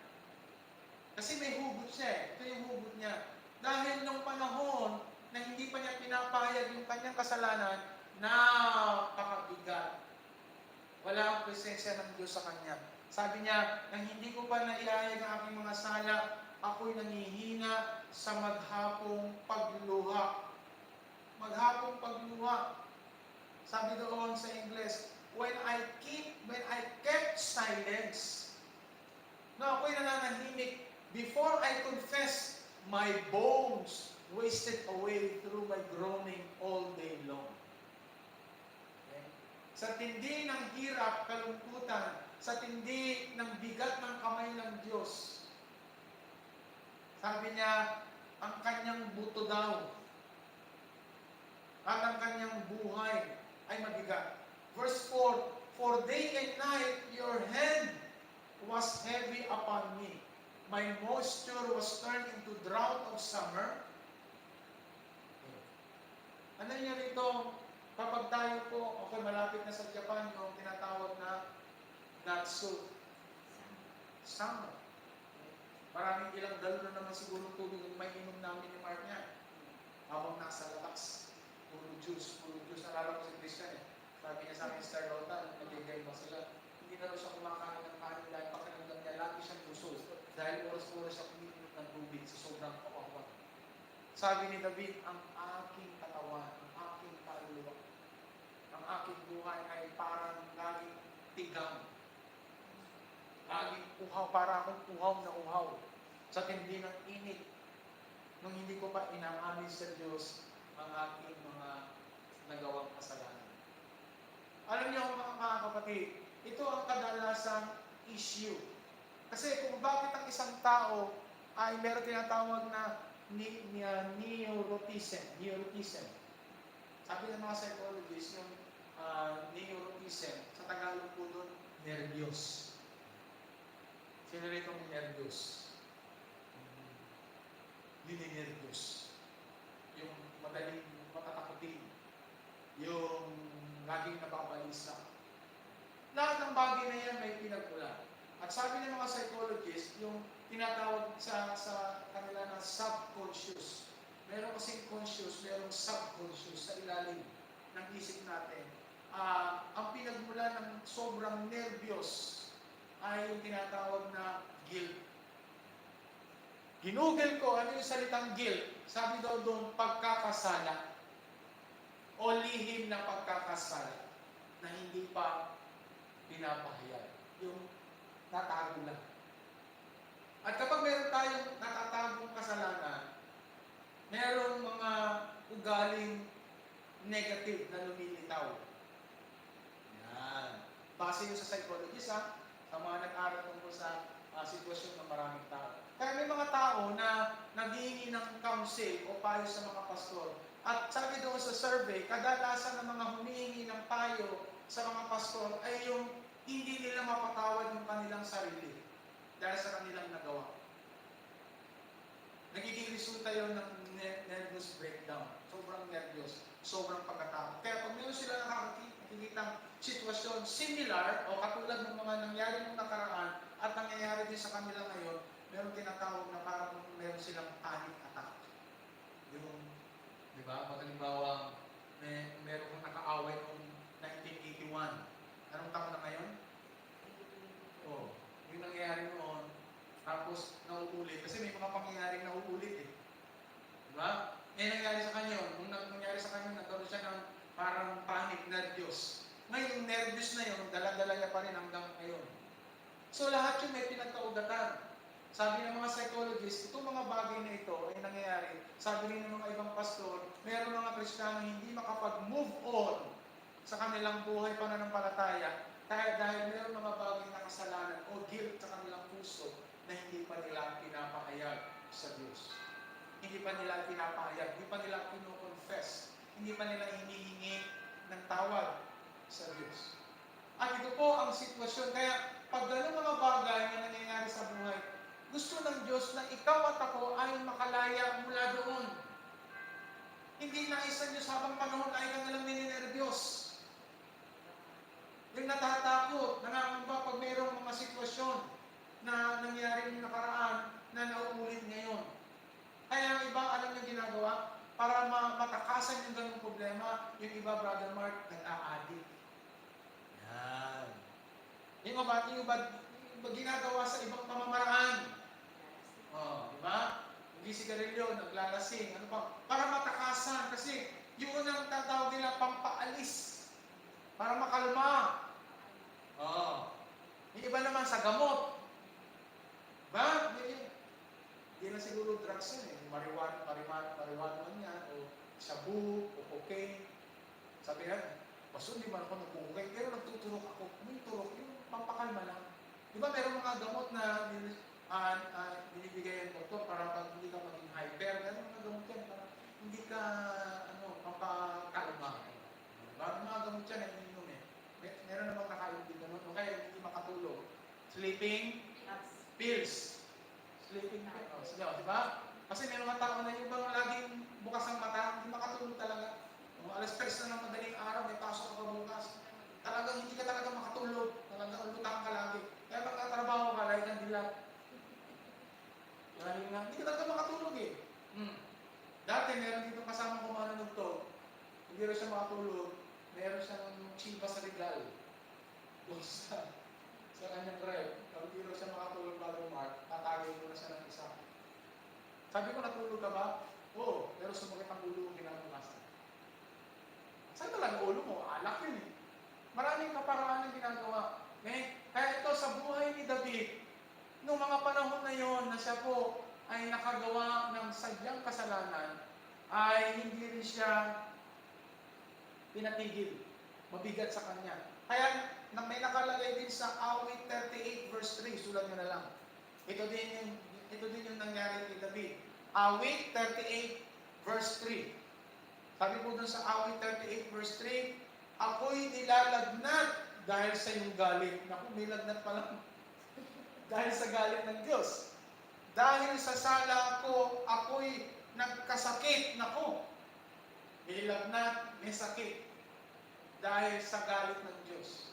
Kasi may hugot siya eh. Ito yung hugot niya. Dahil nung panahon na hindi pa niya pinapahayag yung kanyang kasalanan, napakabigat. Wala ang presensya ng Diyos sa kanya. Sabi niya, nang hindi ko pa naihayag ang aking mga sala, ako'y nangihina sa maghapong pagluha. Maghapong pagluha. Sabi doon sa English, when I kept silence. No, ako'y nananahimik. Before I confess, my bones wasted away through my groaning all day long. Okay? Sa tindi ng hirap, kalungkutan, sa tindi ng bigat ng kamay ng Diyos, sabi niya, ang kanyang buto daw at ang kanyang buhay ay mabigat. Verse 4, for day and night your hand was heavy upon me. My moisture was turned into drought of summer. Ano niya rito? Kapag tayo po, okay, malapit na sa Japan, yung tinatawag na not so summer. Maraming ilang galon na naman siguro tubig ang may inom namin ni Mark niya. Habang nasa labas, puro juice, puro juice. Nalala ko si Christian eh. Sabi niya sa akin, Star Lota, nagigay ba sila? Hindi na raw siya kumakain ng kanin dahil pakiramdam niya, lagi siyang busog. Dahil oras-oras siya kumikinig ng tubig sa sobrang kawawa. Sabi ni David, ang aking katawan, ang aking kaluluwa, ang aking buhay ay parang laging tigang. Laging uhaw, para akong uhaw na uhaw sa tindi ng init. Nung hindi ko pa inaamin sa Diyos ang aking mga nagawang kasalanan. Alam niyo mga kapatid, ito ang kadalasang issue. Kasi kung bakit ang isang tao ay meron tinatawag na neuroticism. Sabi ng mga psychologists, yung neuroticism, sa Tagalog po doon, nervyos. Sino rito ang nervyos? Nervyos. Yung madaling matatakutin. Yung laging nababalisa. Lahat ng bagay na yan may pinagmula. At sabi ng mga psychologists, yung tinatawag sa kanila na subconscious. Meron kasing conscious, merong subconscious sa ilalim ng isip natin. Ang pinagmula ng sobrang nervyos ay yung tinatawag na guilt. Ginugel ko, ano yung salitang guilt? Sabi daw doon, pagkakasala o lihim na pagkakasala na hindi pa pinapahayag. Yung natago lang. At kapag meron tayong natatagong kasalanan, merong mga ugaling negative na lumilitaw. Yan. Base yun sa psychologist, sa mga nag-aral tungkol sa sitwasyon ng maraming tao. Kaya may mga tao na naghihingi ng counsel o payo sa mga pastor. At sabi doon sa survey, kadalasan ng mga humihingi ng payo sa mga pastor ay yung hindi nila mapatawad yung kanilang sarili dahil sa kanilang nagawa. Nagiging resulta yun ng nervous breakdown. Sobrang nervyos, sobrang pagkatakot. Kaya pag meron sila nakakikitang sitwasyon similar o katulad ng mga nangyari nung nakaraan at nangyayari din sa kanila ngayon, meron tinatawag na parang meron silang panic attack. Yung, di ba? Pag halimbawa, meron kong nakaaway noong 1981. Anong taon na ngayon? Oh, yung nangyayari noon, tapos nauulit. Kasi may mga pangyayaring nauulit eh. Di ba? May nangyari sa kanya yun. Nung nangyari sa kanya, nagkaroon siya ng parang panic, nervyos. Ngayon, yung nervyos na yun, dala-dala niya pa rin hanggang ngayon. So lahat yun may pinagkaugatan. Sabi ng mga psychologists, itong mga bagay na ito ay nangyayari. Sabi rin ng mga ibang pastor, meron mga Kristiyano hindi makapag-move on sa kanilang buhay pananampalataya dahil meron mga bagay na kasalanan o guilt sa kanilang puso na hindi pa nila pinapahayag sa Diyos. Hindi pa nila pinapahayag, hindi pa nila pino-confess, hindi pa nila hinihingi ng tawad sa Diyos. At ito po ang sitwasyon. Kaya pag gano'ng mga bagay na nangyayari sa buhay, gusto ng Diyos na ikaw at ako ay makalaya mula doon. Hindi nais ng Diyos habang panahon ay ka nalang ninenervyos. Yung natatakot, nangangamba pag mayroong mga sitwasyon na nangyari ng nakaraan na nauulit ngayon. Kaya ang iba, alam yung ginagawa, para matakasan yung ganung problema, yung iba, Brother Mark, nag-a-addict. Yan. Yung iba ginagawa sa ibang pamamaraan. Oh, di ba? Hindi sigarilyo, naglalasing, ano pa, para matakasan. Kasi yung unang tatawag nila, pampaalis. Para makalma. Oh. Yung iba naman sa gamot. Ba? Hindi na siguro drugs yan eh. Marijuana man yan, o shabu, o cocaine. Sabi nga, baso hindi man ako nagpo-cocaine, pero nagtuturok ako. May turok, yung pampakalma lang. Di ba meron mga gamot na binibigay ang doktor para pag hindi ka maging hyper, meron mga gamot yan para hindi ka, pampakalma. Diba? Mga gamot yan ay ininom eh. Meron namang nakainom din naman, o kaya hindi makatulog. Sleeping pills. Sleeping pills. Diba? Kasi may mga tao na yung bang laging bukas ang mata, hindi makatulog talaga. Alas 3 na ng madaling araw, may pasok ka bukas. Talagang hindi ka talaga makatulog. Talagang lutang ka na hindi ka talaga makatulog eh. Dati meron dito kasama ko manunugtog, hindi rin siya makatulog, meron siyang chiba sa regal. Doon sa kanyang rep. Pag hindi rin siya makatulog bago Mark, tatagay mo na siya ng isa. Sabi ko, natulog ka ba? Oo, pero sumakit ang ulo ko kinabukasan. Saan talaga ulo mo? Alak yun eh. Maraming kaparaan ang ginagawa. Kaya ito sa buhay ni David, nung mga panahon na yon na siya po ay nakagawa ng sadyang kasalanan, ay hindi rin siya pinatigil. Mabigat sa kanya. Kaya may nakalagay din sa Awit 38 verse 3, sulat nyo na lang. Ito din yung nangyari kay David. Awit 38 verse 3. Sabi po dun sa Awit 38 verse 3, ako'y nilalagnat dahil sa iyong galit. Naku, may lagnat pa lang. Dahil sa galit ng Diyos. Dahil sa sala ko, ako'y nagkasakit. Naku, may lagnat, may sakit. Dahil sa galit ng Diyos.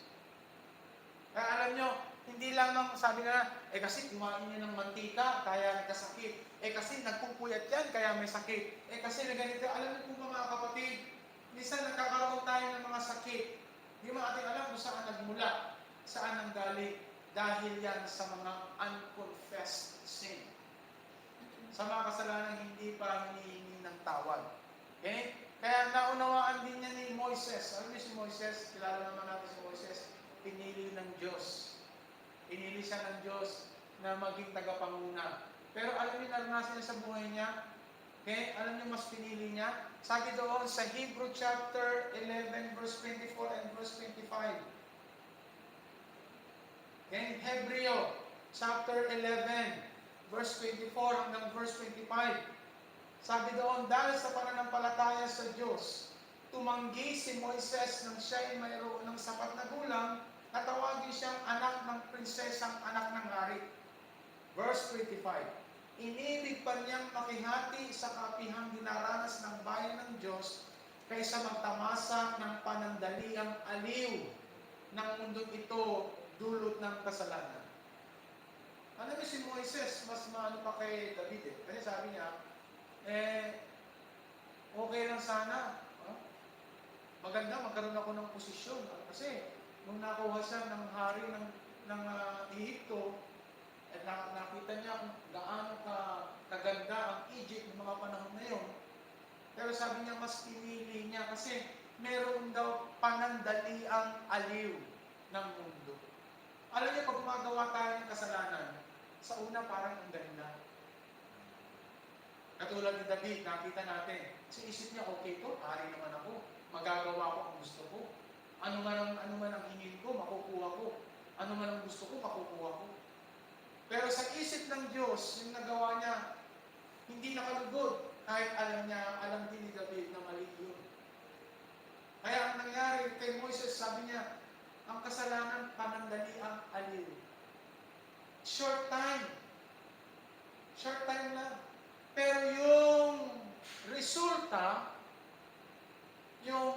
Kaya alam nyo, hindi lamang sabi nga, kasi kumain niya ng mantika, kaya nagkasakit. Kasi nagpupuyat yan, kaya may sakit. Kasi na ganito, alam niyo po mga kapatid, minsan nagkakaroon tayo ng mga sakit. Hindi mo ating alam kung saan nagmula, saan nanggaling. Dahil yan sa mga unconfessed sin. Sa mga kasalanan hindi pa hinihingi ng tawad. Okay? Kaya naunawaan din niya ni Moises. Alam niyo si Moises, kilala naman natin si Moises, pinili ng Diyos. Pinili siya ng Diyos na maging tagapanguna. Pero alam niyo, naranasan niya sa buhay niya, okay? Alam niyo mas pinili niya? Sabi doon sa Hebrew chapter 11 verse 24 and verse 25. Okay? Hebreo chapter 11 verse 24 hanggang verse 25. Sabi doon, dahil sa pananampalataya sa Diyos, tumanggi si Moises nang siya ay mayroon ng sapat na gulang na tawagin siyang anak ng prinsesang anak ng hari. Verse 25. Inibig pa niyang makihati sa kapihang dinaranas ng bayan ng Diyos kaysa magtamasa ng panandaliang aliw ng mundong ito dulot ng kasalanan. Alam niyo si Moises, mas maano pa kay David eh. Kasi sabi niya, okay lang sana. Maganda, magkaroon ako ng posisyon. Kasi, nung nakuha siya ng hari ng Ehipto, at nakita niya kung gaano kaganda ang Egypt ng mga panahon na yun. Pero sabi niya, mas pinili niya kasi meron daw panandaliang aliw ng mundo. Alam niyo, pag gumagawa tayo ng kasalanan, sa una parang ang ganda. Katulad ni David, nakita natin, si isip niya, okay to, hari naman ako, magagawa ko ang gusto ko. Ano man ang hingin ko, makukuha ko. Ano man ang gusto ko, makukuha ko. Pero sa isip ng Diyos, yung nagawa niya, hindi nakalugod. Kahit alam din ni David na mali yun. Kaya ang nangyari kay Moises, sabi niya, ang kasalanan, panandali ang aliw. Short time. Short time lang. Pero yung resulta, yung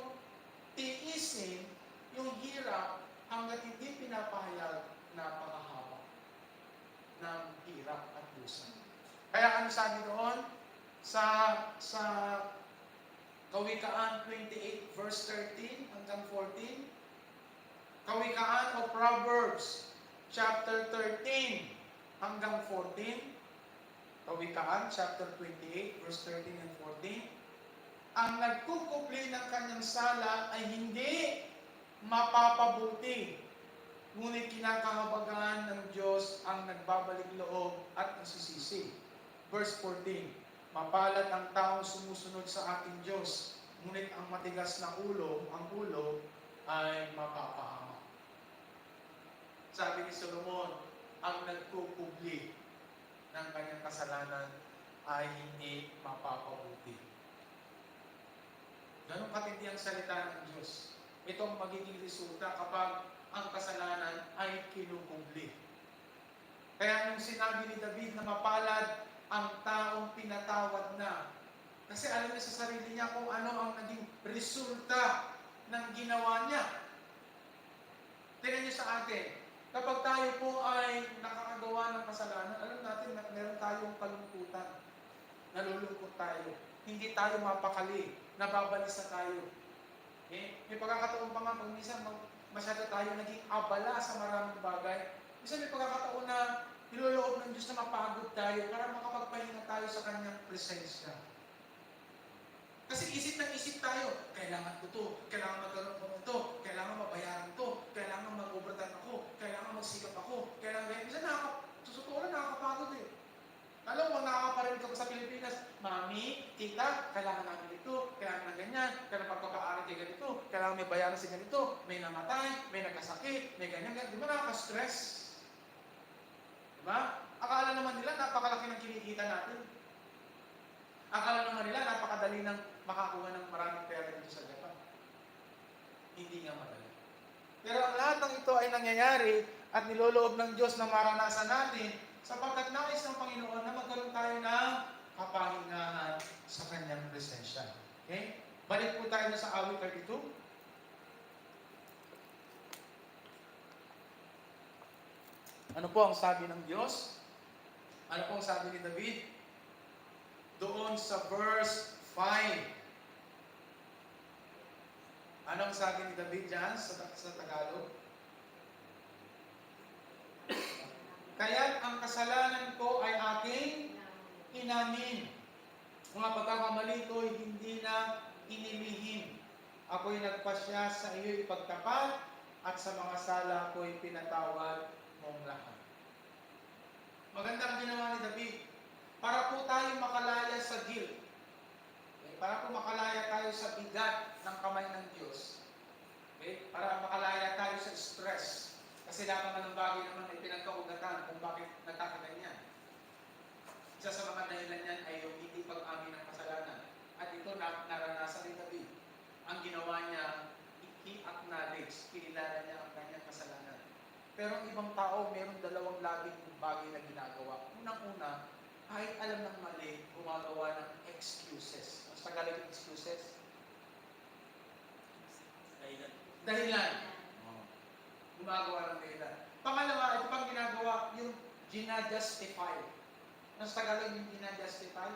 tiisin, yung hirap, hanggat hindi pinapahayag, napakahaba ng hirap at dusa. Kaya ano sabi doon? Sa Kawikaan 28 verse 13 hanggang 14, Kawikaan o Proverbs chapter 13 hanggang 14, Kawikaan chapter 28 verse 13 and 14, ang nagkukupli ng kanyang sala ay hindi mapapabuti, ngunit kinakahabagan ng Diyos ang nagbabalik loob at nagsisisi. Verse 14, mapalad ang taong sumusunod sa ating Diyos, ngunit ang matigas na ang ulo ay mapapahamak. Sabi ni Solomon, ang nagkukubli ng kanyang kasalanan ay hindi mapapabuti. Ganun katindi ang salita ng Diyos. Ito ang magiging resulta kapag ang kasalanan ay kinukubli. Kaya nung sinabi ni David na mapalad ang taong pinatawad na, kasi alam niya sa sarili niya kung ano ang naging resulta ng ginawa niya. Tingnan niyo sa atin, Kapag tayo po ay nakakagawa ng kasalanan, alam natin na meron tayong kalungkutan. Nalulungkot tayo. Hindi tayo mapakali. Nababalisa tayo. Okay? May pagkakataon pa nga kung minsan masyado tayo naging abala sa maraming bagay. Minsan may pagkakataon na niloloob ng Diyos na mapagod tayo para makapagpahinga tayo sa Kanyang presensya. Kasi isip ng isip tayo, kailangan ko to, kailangan magkaroon ko nito, kailangan mabayaran to, kailangan mag-overtime ako, kailangan magsikap ako, kailangan ganyan. Minsan susuturan nakakapagod eh. Alam mo, nakakaparin ka sa Pilipinas, Mami, Tita, kailangan namin ito, kailangan ng ganyan, kailangan pagpapaaral kay ganito, kailangan may bayaran si ganito, may namatay, may nagkasakit, may ganyan, ganyan. Di ba nakaka-stress? Di ba? Akala naman nila napakalaki ng kinikita natin. Akala naman nila napakadali ng makakuha ng maraming pera dito sa Japan. Hindi nga madali. Pero ang lahat ng ito ay nangyayari at niloloob ng Diyos na maranasan natin sapagkat nais ng Panginoon na magkaroon tayo ng kapahingahan sa Kanyang presensya. Okay? Balik po tayo sa awit 32. Ano po ang sabi ng Diyos? Ano po ang sabi ni David? Doon sa verse 5. Anong sabi ni David dyan sa Tagalog? Kaya't ang kasalanan ko ay aking inamin. Mga pagkakamali ko ay hindi na inilihim. Ako'y nagpasya sa iyo ipagtapat at sa mga sala ko'y pinatawad mong lahat. Magandang ginawa ni David. Para po tayo makalaya sa guilt. Okay? Para po makalaya tayo sa bigat ng kamay ng Diyos. Okay? Para makalaya tayo sa stress. Kasi lahat naman ng bagay naman ay pinagkaugatan kung bakit nagkakaganyan. Isa sa mga dahilan niyan ay yung hindi pag-amin ng kasalanan. At ito naranasan ni David. Ang ginawa niya, i-acknowledge, kinilala niya ang kanyang kasalanan. Pero ang ibang tao, mayroong dalawang laging bagay na ginagawa. Unang-una, kahit alam ng mali, gumagawa ng excuses. Mas Tagalog yung excuses? Dahilan. Gumagawa ng dahilan. Pangalawa, ito pang ginagawa, yung gina-justify. Mas Tagalog yung gina-justify?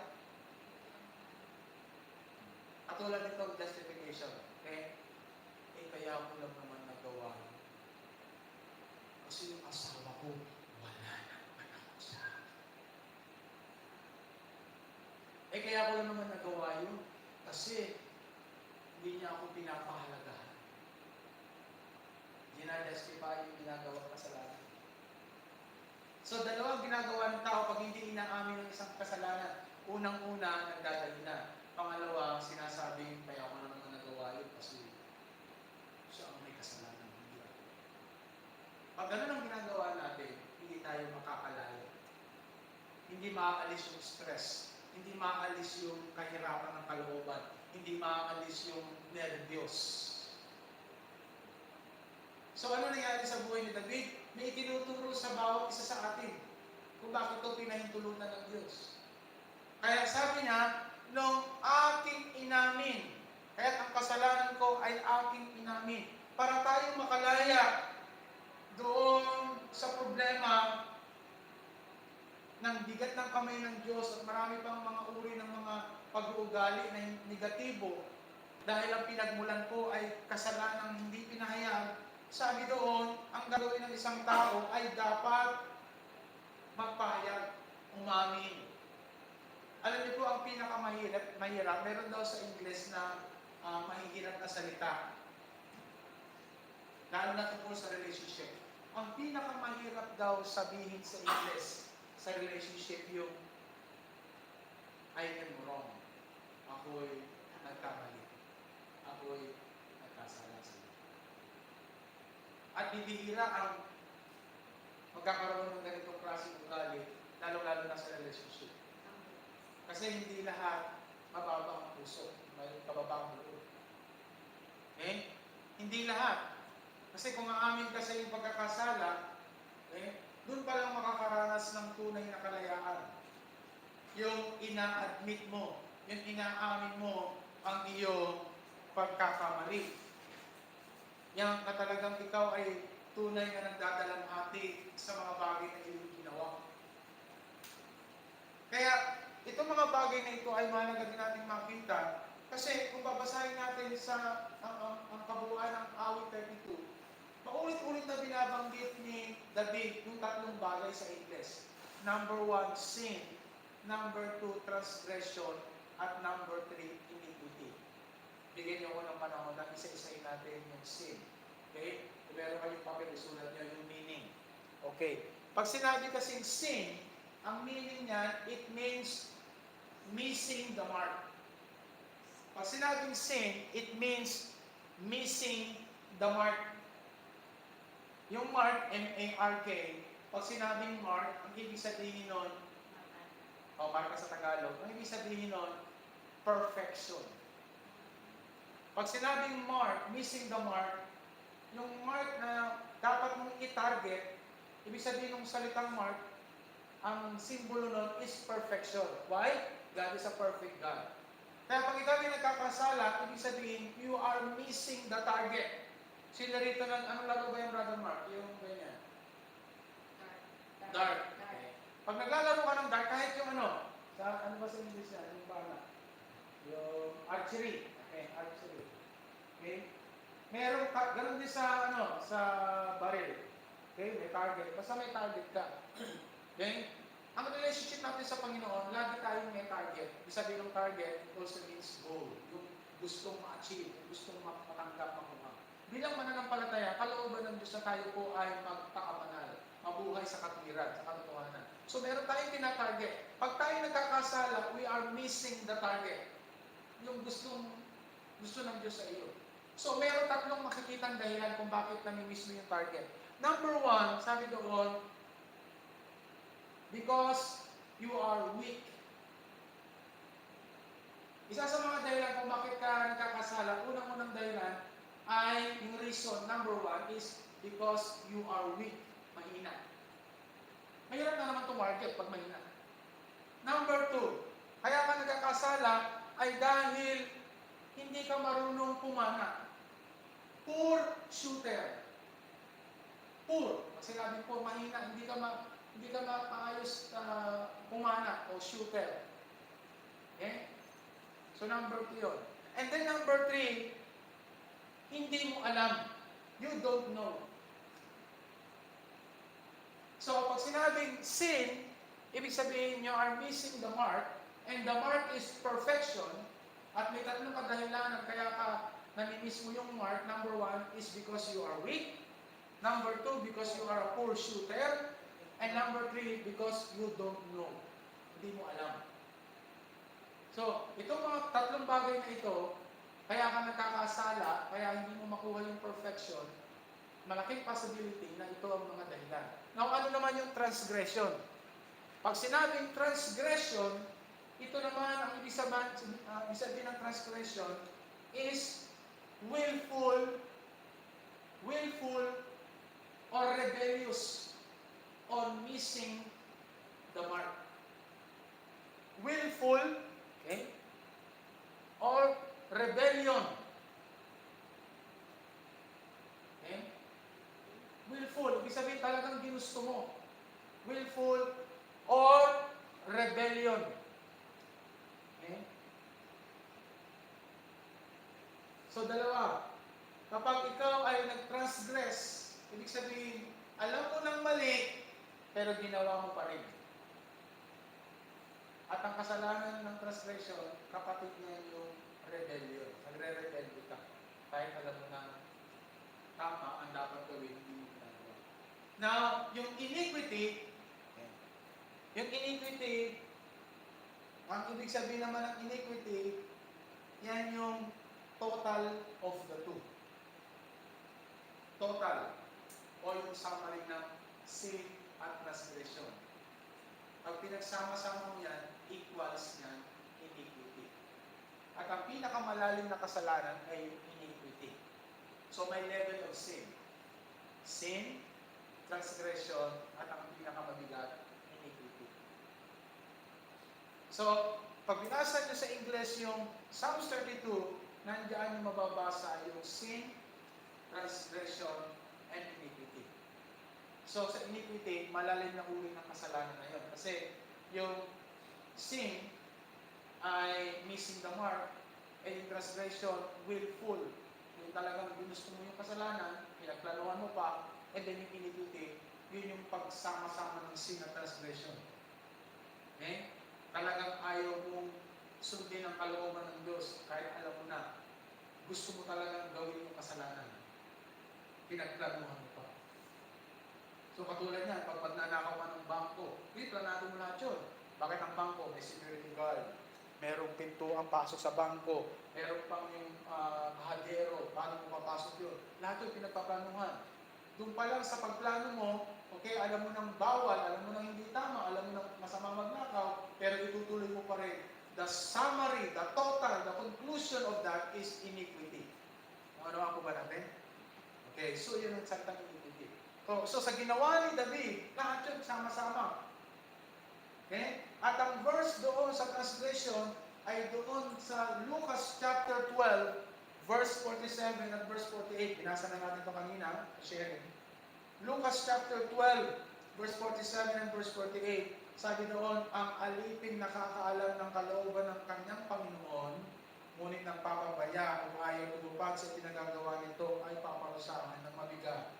Katulad nito, justification. Okay? Kaya ko lang naman nagawa. Kasi yung asawa ko, wala nang anak sa akin. Kaya ko lang naman nagawa yun. Kasi, hindi niya ako pinapahalagahan. Gina-justify yung ginagawang kasalanan. So, dalawang ginagawa ng tao pag hindi inaamin ng isang kasalanan. Unang-una, nagdadahilan. Pangalawa, sinasabing, kaya ko naman nagawa yun kasi siya ang may kasalanan. Hindi ako. Pag ganun ang ginagawa natin, hindi tayo makakalaya. Hindi maaalis yung stress. Hindi maaalis yung kahirapan ng kalooban. Hindi maaalis yung nervyos. So ano nangyari sa buhay ni David? May itinuturo sa bawat isa sa atin kung bakit ito pinahintulutan ng Diyos. Kaya sabi niya, nung aking inamin, kaya ang kasalanan ko ay aking inamin, para tayong makalaya doon sa problema ng bigat ng kamay ng Diyos at marami pang mga uri ng mga pag-uugali na negatibo dahil ang pinagmulan ko ay kasalanang hindi pinahayag. Sabi doon, ang gagawin ng isang tao ay dapat magpahayag, umamin. Alam niyo po, ang pinakamahirap, meron daw sa Ingles na mahihirap na salita. Lalo na tungkol sa relationship. Ang pinakamahirap daw sabihin sa Ingles, sa relationship yung I am wrong. Ako'y nagkamali. Ako'y nagkasala sa iyo. At bibihira ang magkakaroon ng ganitong klaseng ugali, lalo-lalo na sa relationship. Kasi hindi lahat mababa ang puso, may kababang loob. Okay? Hindi lahat. Kasi kung aamin ka sa iyong pagkakasala, okay, doon pa lang makakaranas ng tunay na kalayaan. Yung ina-admit mo, yung inaamin mo ang iyong pagkakamali. Yang na talagang ikaw ay tunay na nagdadalamhati sa mga bagay na iyong ginawa. Kaya, itong mga bagay na ito ay mahalaga din natin makita kasi kung babasahin natin sa ang kabuuan ng awit 32, paulit-ulit na binabanggit ni David yung tatlong bagay sa Ingles. Number 1, sin. Number 2, transgression. At number 3, iniquity. Bigyan niyo ko ng panahon na isa-isahin natin yung sin. Okay? Kung meron kayong papel, isulat niyo yung meaning. Okay. Pag sinabi kasing sin, ang meaning niyan, it means missing the mark. Pag sinabing sin, it means missing the mark. Yung mark, M-A-R-K, pag sinabing mark, ang ibig sabihin nun, marka sa Tagalog, ang ibig sabihin nun, perfection. Pag sinabing mark, missing the mark, yung mark na dapat mong i-target, ibig sabihin ng salitang mark, ang simbolo nun is perfection. Why? God is a perfect God. Kaya pag ikaw ay nagkakasala, ibig sabihin, you are missing the target. Sila rito anong laro ba yung Brother Mark? Yung ganyan. Dark. Okay. Pag naglalaro ka ng dark, kahit yung ano ba sa English yan? Yung bala? Yung archery. Okay, archery. Okay? Meron, ganun din sa, sa baril. Okay, may target. Basta may target ka. Okay? Ang relationship natin sa Panginoon, lagi tayong may target. Ibig sabihin ng target, it also means goal. Yung gustong ma-achieve, yung gustong matanggap, makuha. Bilang mananampalataya, kalooban ng Diyos na tayo po ay magpakabanal, mabuhay sa katwiran, sa katotohanan. So meron tayong tinatarget. Pag tayo nagkakasala, we are missing the target. Yung gusto ng Diyos sa iyo. So meron tatlong makikitang dahilan kung bakit nami-miss mo yung target. Number 1, sabi doon, because you are weak. Isa sa mga dahilan kung bakit ka nagkakasala, unang-unang dahilan ay yung reason, number 1, is because you are weak. Mahina. Mahirap na naman tumarget pag mahina. Number 2, kaya ka nagkakasala ay dahil hindi ka marunong pumana. Poor shooter. Poor. Kasi sabi po, mahina, hindi ka maayos pumana o shooter. Okay? So number 2 yun. And then number 3, hindi mo alam. You don't know. So pag sinabing sin, ibig sabihin you are missing the mark, and the mark is perfection, at may tatlong kadahilanan kaya ka nami-miss mo yung mark. Number 1 is because you are weak. Number 2, because you are a poor shooter. And number 3, because you don't know. Hindi mo alam. So, itong mga tatlong bagay na ito, kaya ka nagkakasala, kaya hindi mo makuha yung perfection, malaking possibility na ito ang mga dahilan. Now, ano naman yung transgression? Pag sinabing transgression, ito naman ang ibig sabihin ng transgression is willful or rebellious on missing the mark. Willful, okay, or rebellion. Okay? Willful, ibig sabihin talagang ginusto mo. Willful or rebellion. Okay? So dalawa. Kapag ikaw ay nag-transgress, ibig sabihin, alam mo ng mali, pero ginawa mo pa rin. At ang kasalanan ng transgression, kapatid niya yung rebellion. Nagre-rebellion ka. Kahit alam mo na tama ang dapat gawin, hindi mo ginagawa. Now, yung iniquity, ang ibig sabihin naman ng iniquity, yan yung total of the two. Total. O yung summary ng sin at transgression. Pag pinagsama-sama mo yan, equals yan iniquity. At ang pinakamalalim na kasalanan ay yung iniquity. So may level of sin. Sin, transgression, at ang pinakamabigat, iniquity. So, pag binasa nyo sa English yung Psalms 32, nandiyan yung mababasa yung sin, transgression, and iniquity. So sa iniquity, malalim na uri ng kasalanan na yun. Kasi yung sin ay missing the mark, and yung transgression, willful. Yung talagang ginusto mo yung kasalanan, pinagplanuhan mo pa, and then yung iniquity, yun yung pagsama-sama ng sin at transgression. Okay? Talagang ayaw mong sundin ang kalooban ng Diyos, kahit alam mo na, gusto mo talagang gawin yung kasalanan. Pinagplanuhan mo pa. So katulad niyan, pag magnanakaw ka ng bangko, planado mo lahat yun. Bakit ang bangko? May security guard. Merong pintuang pasok sa bangko. Meron pang yung kahadero. Paano mo papasok yun? Lahat yun pinagpaplanuhan. Doon pa lang sa pagplano mo, okay, alam mo ng bawal, alam mo ng hindi tama, alam mo ng masama magnakaw, pero itutuloy mo pa rin. The summary, the total, the conclusion of that is iniquity. Ano ako ba natin? Okay, so yun ang salitang iniquity. So sa ginawa ni David, lahat yun sama-sama. Okay? At ang verse doon sa translation ay doon sa Lucas chapter 12, verse 47 at verse 48. Binasa na natin ito kanina, sharing. Lucas chapter 12, verse 47 and verse 48. Sabi doon, ang alipin nakakaalam ng kalooban ng kanyang Panginoon, ngunit nagpapabaya o ayaw tumupad sa pinagagawa nito ay paparusahan ng mabigat.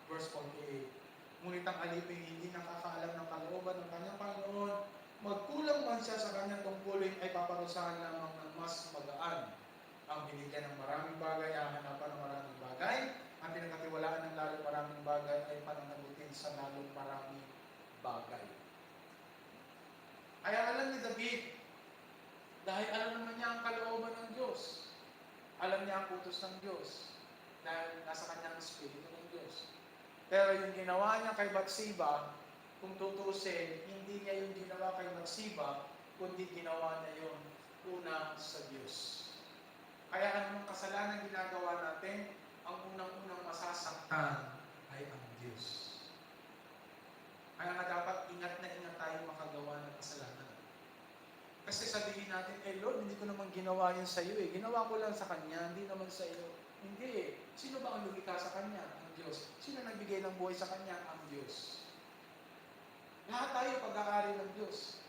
Verse 48. Ngunit ang alipin hindi nakakaalam ng kalooban ng kanyang Panginoon, magkulang man siya sa kanyang tungkulin ay paparusahan lamang ng mas magaan. Ang binigyan ng maraming bagay ay hanapan ng maraming bagay. Ang pinagkatiwalaan ng lalong maraming bagay ay pananagutin sa lalong maraming bagay. Kaya alam ni David, dahil alam naman niya ang kalooban ng Diyos. Alam niya ang utos ng Diyos. Dahil nasa kanyang espiritu ng Diyos. Pero yung ginawa niya kay Bathsheba, kung tutusin, hindi niya yung ginawa kay Bathsheba, kundi ginawa niya yung una sa Diyos. Kaya anumang kasalanan ginagawa natin, ang unang-unang masasaktan ay ang Diyos. Kaya nga dapat ingat na ingat tayo makagawa ng kasalanan. Kasi sabihin natin, Lord, hindi ko naman ginawa yan sa iyo eh. Ginawa ko lang sa Kanya, hindi naman sa iyo. Hindi eh. Sino ba ang lumikha sa Kanya? Ang Diyos. Sino nagbigay ng buhay sa Kanya? Ang Diyos. Lahat tayo pag-aari ng Diyos.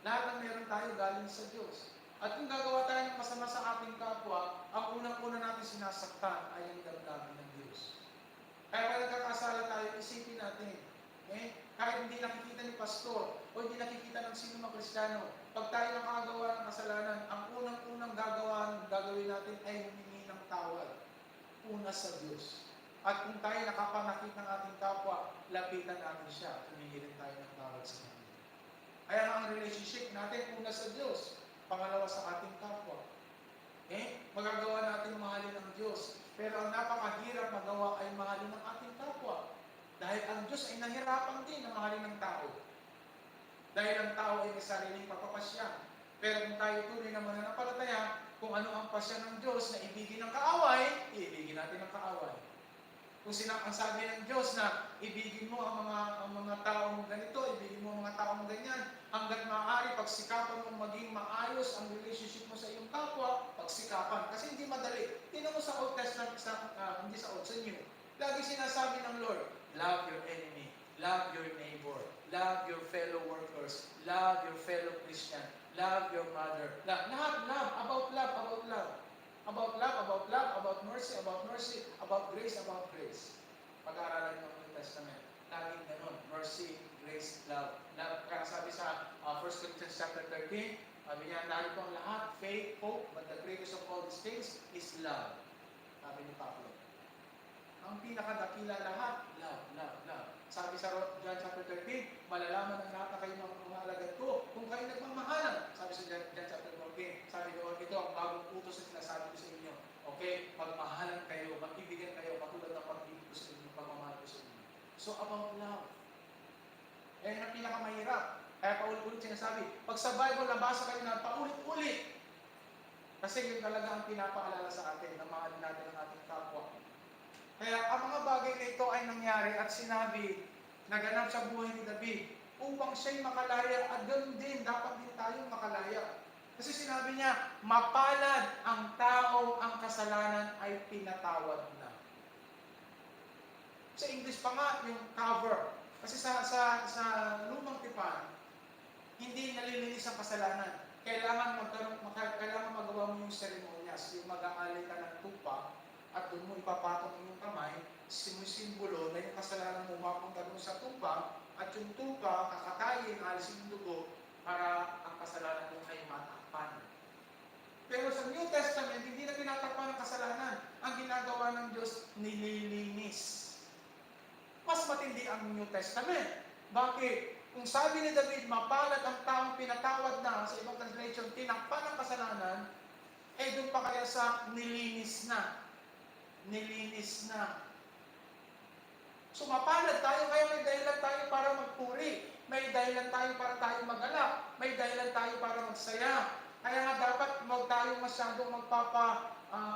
Lahat ng meron tayo galing sa Diyos. At kung gagawa tayo ng masama sa ating kapwa, ang unang-una natin sinasaktan ay ang damdamin ng Diyos. Kaya pag nagkakasala tayo, isipin natin, kahit hindi nakikita ni pastor o hindi nakikita ng sino mga Kristiyano, pag tayo nakagawa ng kasalanan, ang unang-unang gagawin natin ay humingi ng tawad. Una sa Diyos. At kung tayo nakapanakit ng ating kapwa, lapitan natin siya at humingi rin tayo ng tawad sa Kanya. Kaya ang relationship natin, una sa Diyos, pangalawa sa ating kapwa. Magagawa natin mahalin ng Diyos. Pero ang napakahirap magawa ay mahalin ng ating kapwa. Dahil ang Diyos ay nahirapan din na mahalin ng tao. Dahil ang tao ay may sariling pagpapasya. Pero kung tayo tunay na mananampalataya, kung ano ang pasya ng Diyos na ibigin ng kaaway, ibigin natin ang kaaway. Kung ang sabi ng Diyos na ibigin mo ang mga taong ganito, ibigin mo ang mga taong ganyan, hanggat maaari, pagsikapan mong maging maayos ang relationship mo sa iyong kapwa, pagsikapan. Kasi hindi madali. Tingnan mo sa Old Testament, hindi sa Old, sa New. Lagi sinasabi ng Lord, love your enemy, love your neighbor, love your fellow workers, love your fellow Christian, love your mother. Lahat love, about love, about love. About love, about love, about mercy, about grace, about grace. Pag-aaralan ng New Testament, laging ganun, mercy, grace, love. Kaya sabi sa 1 Corinthians chapter 13, sabi niya, dahil po ang lahat, faith, hope, but the greatest of all these things is love. Sabi ni Pablo. Ang pinakadakila lahat, love, love, love. Sabi sa John chapter 13, malalaman ng lahat na kayo mga alagad ko kung kayo nagmamahalan. Sabi sa John chapter 14, sabi doon, ito ang bagong utos na sinasabi ko sa inyo. Okay, magmahalan kayo, mag-ibigan kayo, katulad ng pag-ibig ko sa inyo, pagmamahal ko sa inyo. So about love. Yan ang pinakamahirap. Kaya paulit-ulit sinasabi, pag sa Bible nabasa kayo na paulit-ulit, kasi yun talaga ang pinapaalala sa atin na mahalin natin ang ating kapwa. Kaya ang mga bagay na ito ay nangyari at sinabi, naganap sa buhay ni David, upang siya'y makalaya at ganoon din, dapat din tayong makalaya. Kasi sinabi niya, mapalad ang tao ang kasalanan ay pinatawad na. Sa English pa nga, yung cover, Kasi sa lumang tipan, hindi nalilinis ang kasalanan. Kailangan magawa mo yung seremonyas, yung mag-aalay ka ng tupa, at doon mo ipapatong yung kamay, simbolo na yung kasalanan mo mapunta doon sa tupa, at yung tupa, kakatayin, alisin yung dugo, para ang kasalanan mo ay matakpan. Pero sa New Testament, hindi na tinatakpan ng kasalanan. Ang ginagawa ng Diyos, nililinis. Mas matindi ang New Testament. Bakit? Kung sabi ni David, mapalad ang taong pinatawad na, sa ibang translation, tinakpan ng kasalanan, eh doon pa kaya sa nilinis na. Nilinis na. So mapalad tayo, kaya may dahilan tayo para magpuri. May dahilan tayo para tayo mag-alak. May dahilan tayo para magsaya. Kaya nga dapat huwag tayo masyadong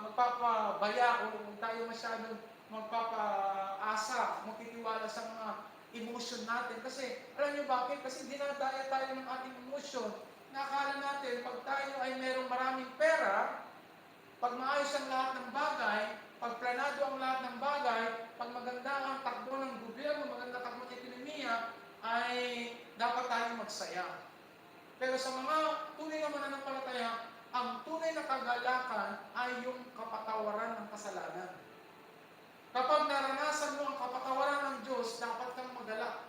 magpapabaya o huwag tayo masyadong magpapaasa, magtitiwala sa mga emotion natin. Kasi, alam niyo bakit? Kasi dinadaya tayo ng ating emotion. Nakakala natin, pag tayo ay merong maraming pera, pag maayos ang lahat ng bagay, pag planado ang lahat ng bagay, pag maganda ang takbo ng gobyerno, maganda ang takbo ng ekonomiya, ay dapat tayong magsaya. Pero sa mga tunay na mananampalataya, ang tunay na kagalakan ay yung kapatawaran ng kasalanan. Kapag naranasan mo ang kapatawaran ng Diyos, dapat kang magalak.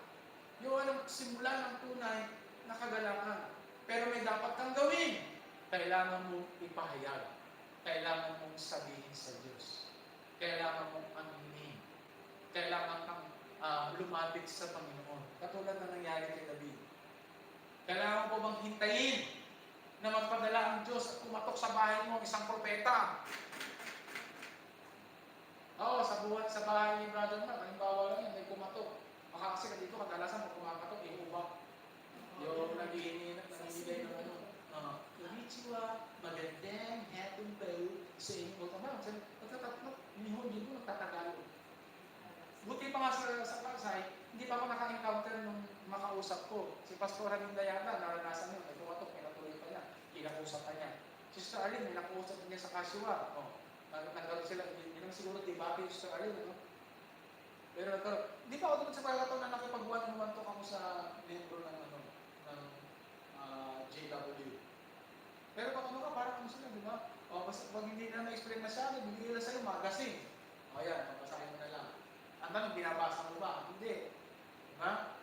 Yun ang simula ng tunay na kagalakan. Pero may dapat kang gawin. Kailangan mong ipahayag. Kailangan mong sabihin sa Diyos. Kailangan mong aminin. Kailangan kang lumapit sa Panginoon. Katulad na nangyari kay David. Kailangan mo bang hintayin na magpadala ang Diyos at kumatok sa bahay mo isang propeta? Oo, sa bahay ni Brother Mark, halimbawa lang yan, may kumatok. Baka kasi dito kadalasan pag kumakatok, yung uba. Yung nagbibigay ng ano. Konnichiwa, magandang hapon po sa inyo. Magtatatlo, minihon dito, nagtatagalog. Buti pa nga sa Pasay, hindi pa ako naka-encounter nung makausap ko. Si Pastor Raminda yata, naranasan yun. May kumatok, may natuloy pa niya. Inakusap pa niya. Si Sister Arlene, may nakusap niya sa Kashiwa. Nagkaroon sila, hindi naman siguro debate yung Sister Arlene. No? Pero nagkaroon. Hindi pa ako doon sa pagkakataon na nakipag-one-to-one ako sa membro ng JW. Pero pag ano ka, parang ano sila, di ba? Basta pag hindi na na-explain masyado, bibigyan nila sa'yo magasin. Yan, mabasahin mo na lang. Ang tanong, binabasa mo ba? Hindi. Diba?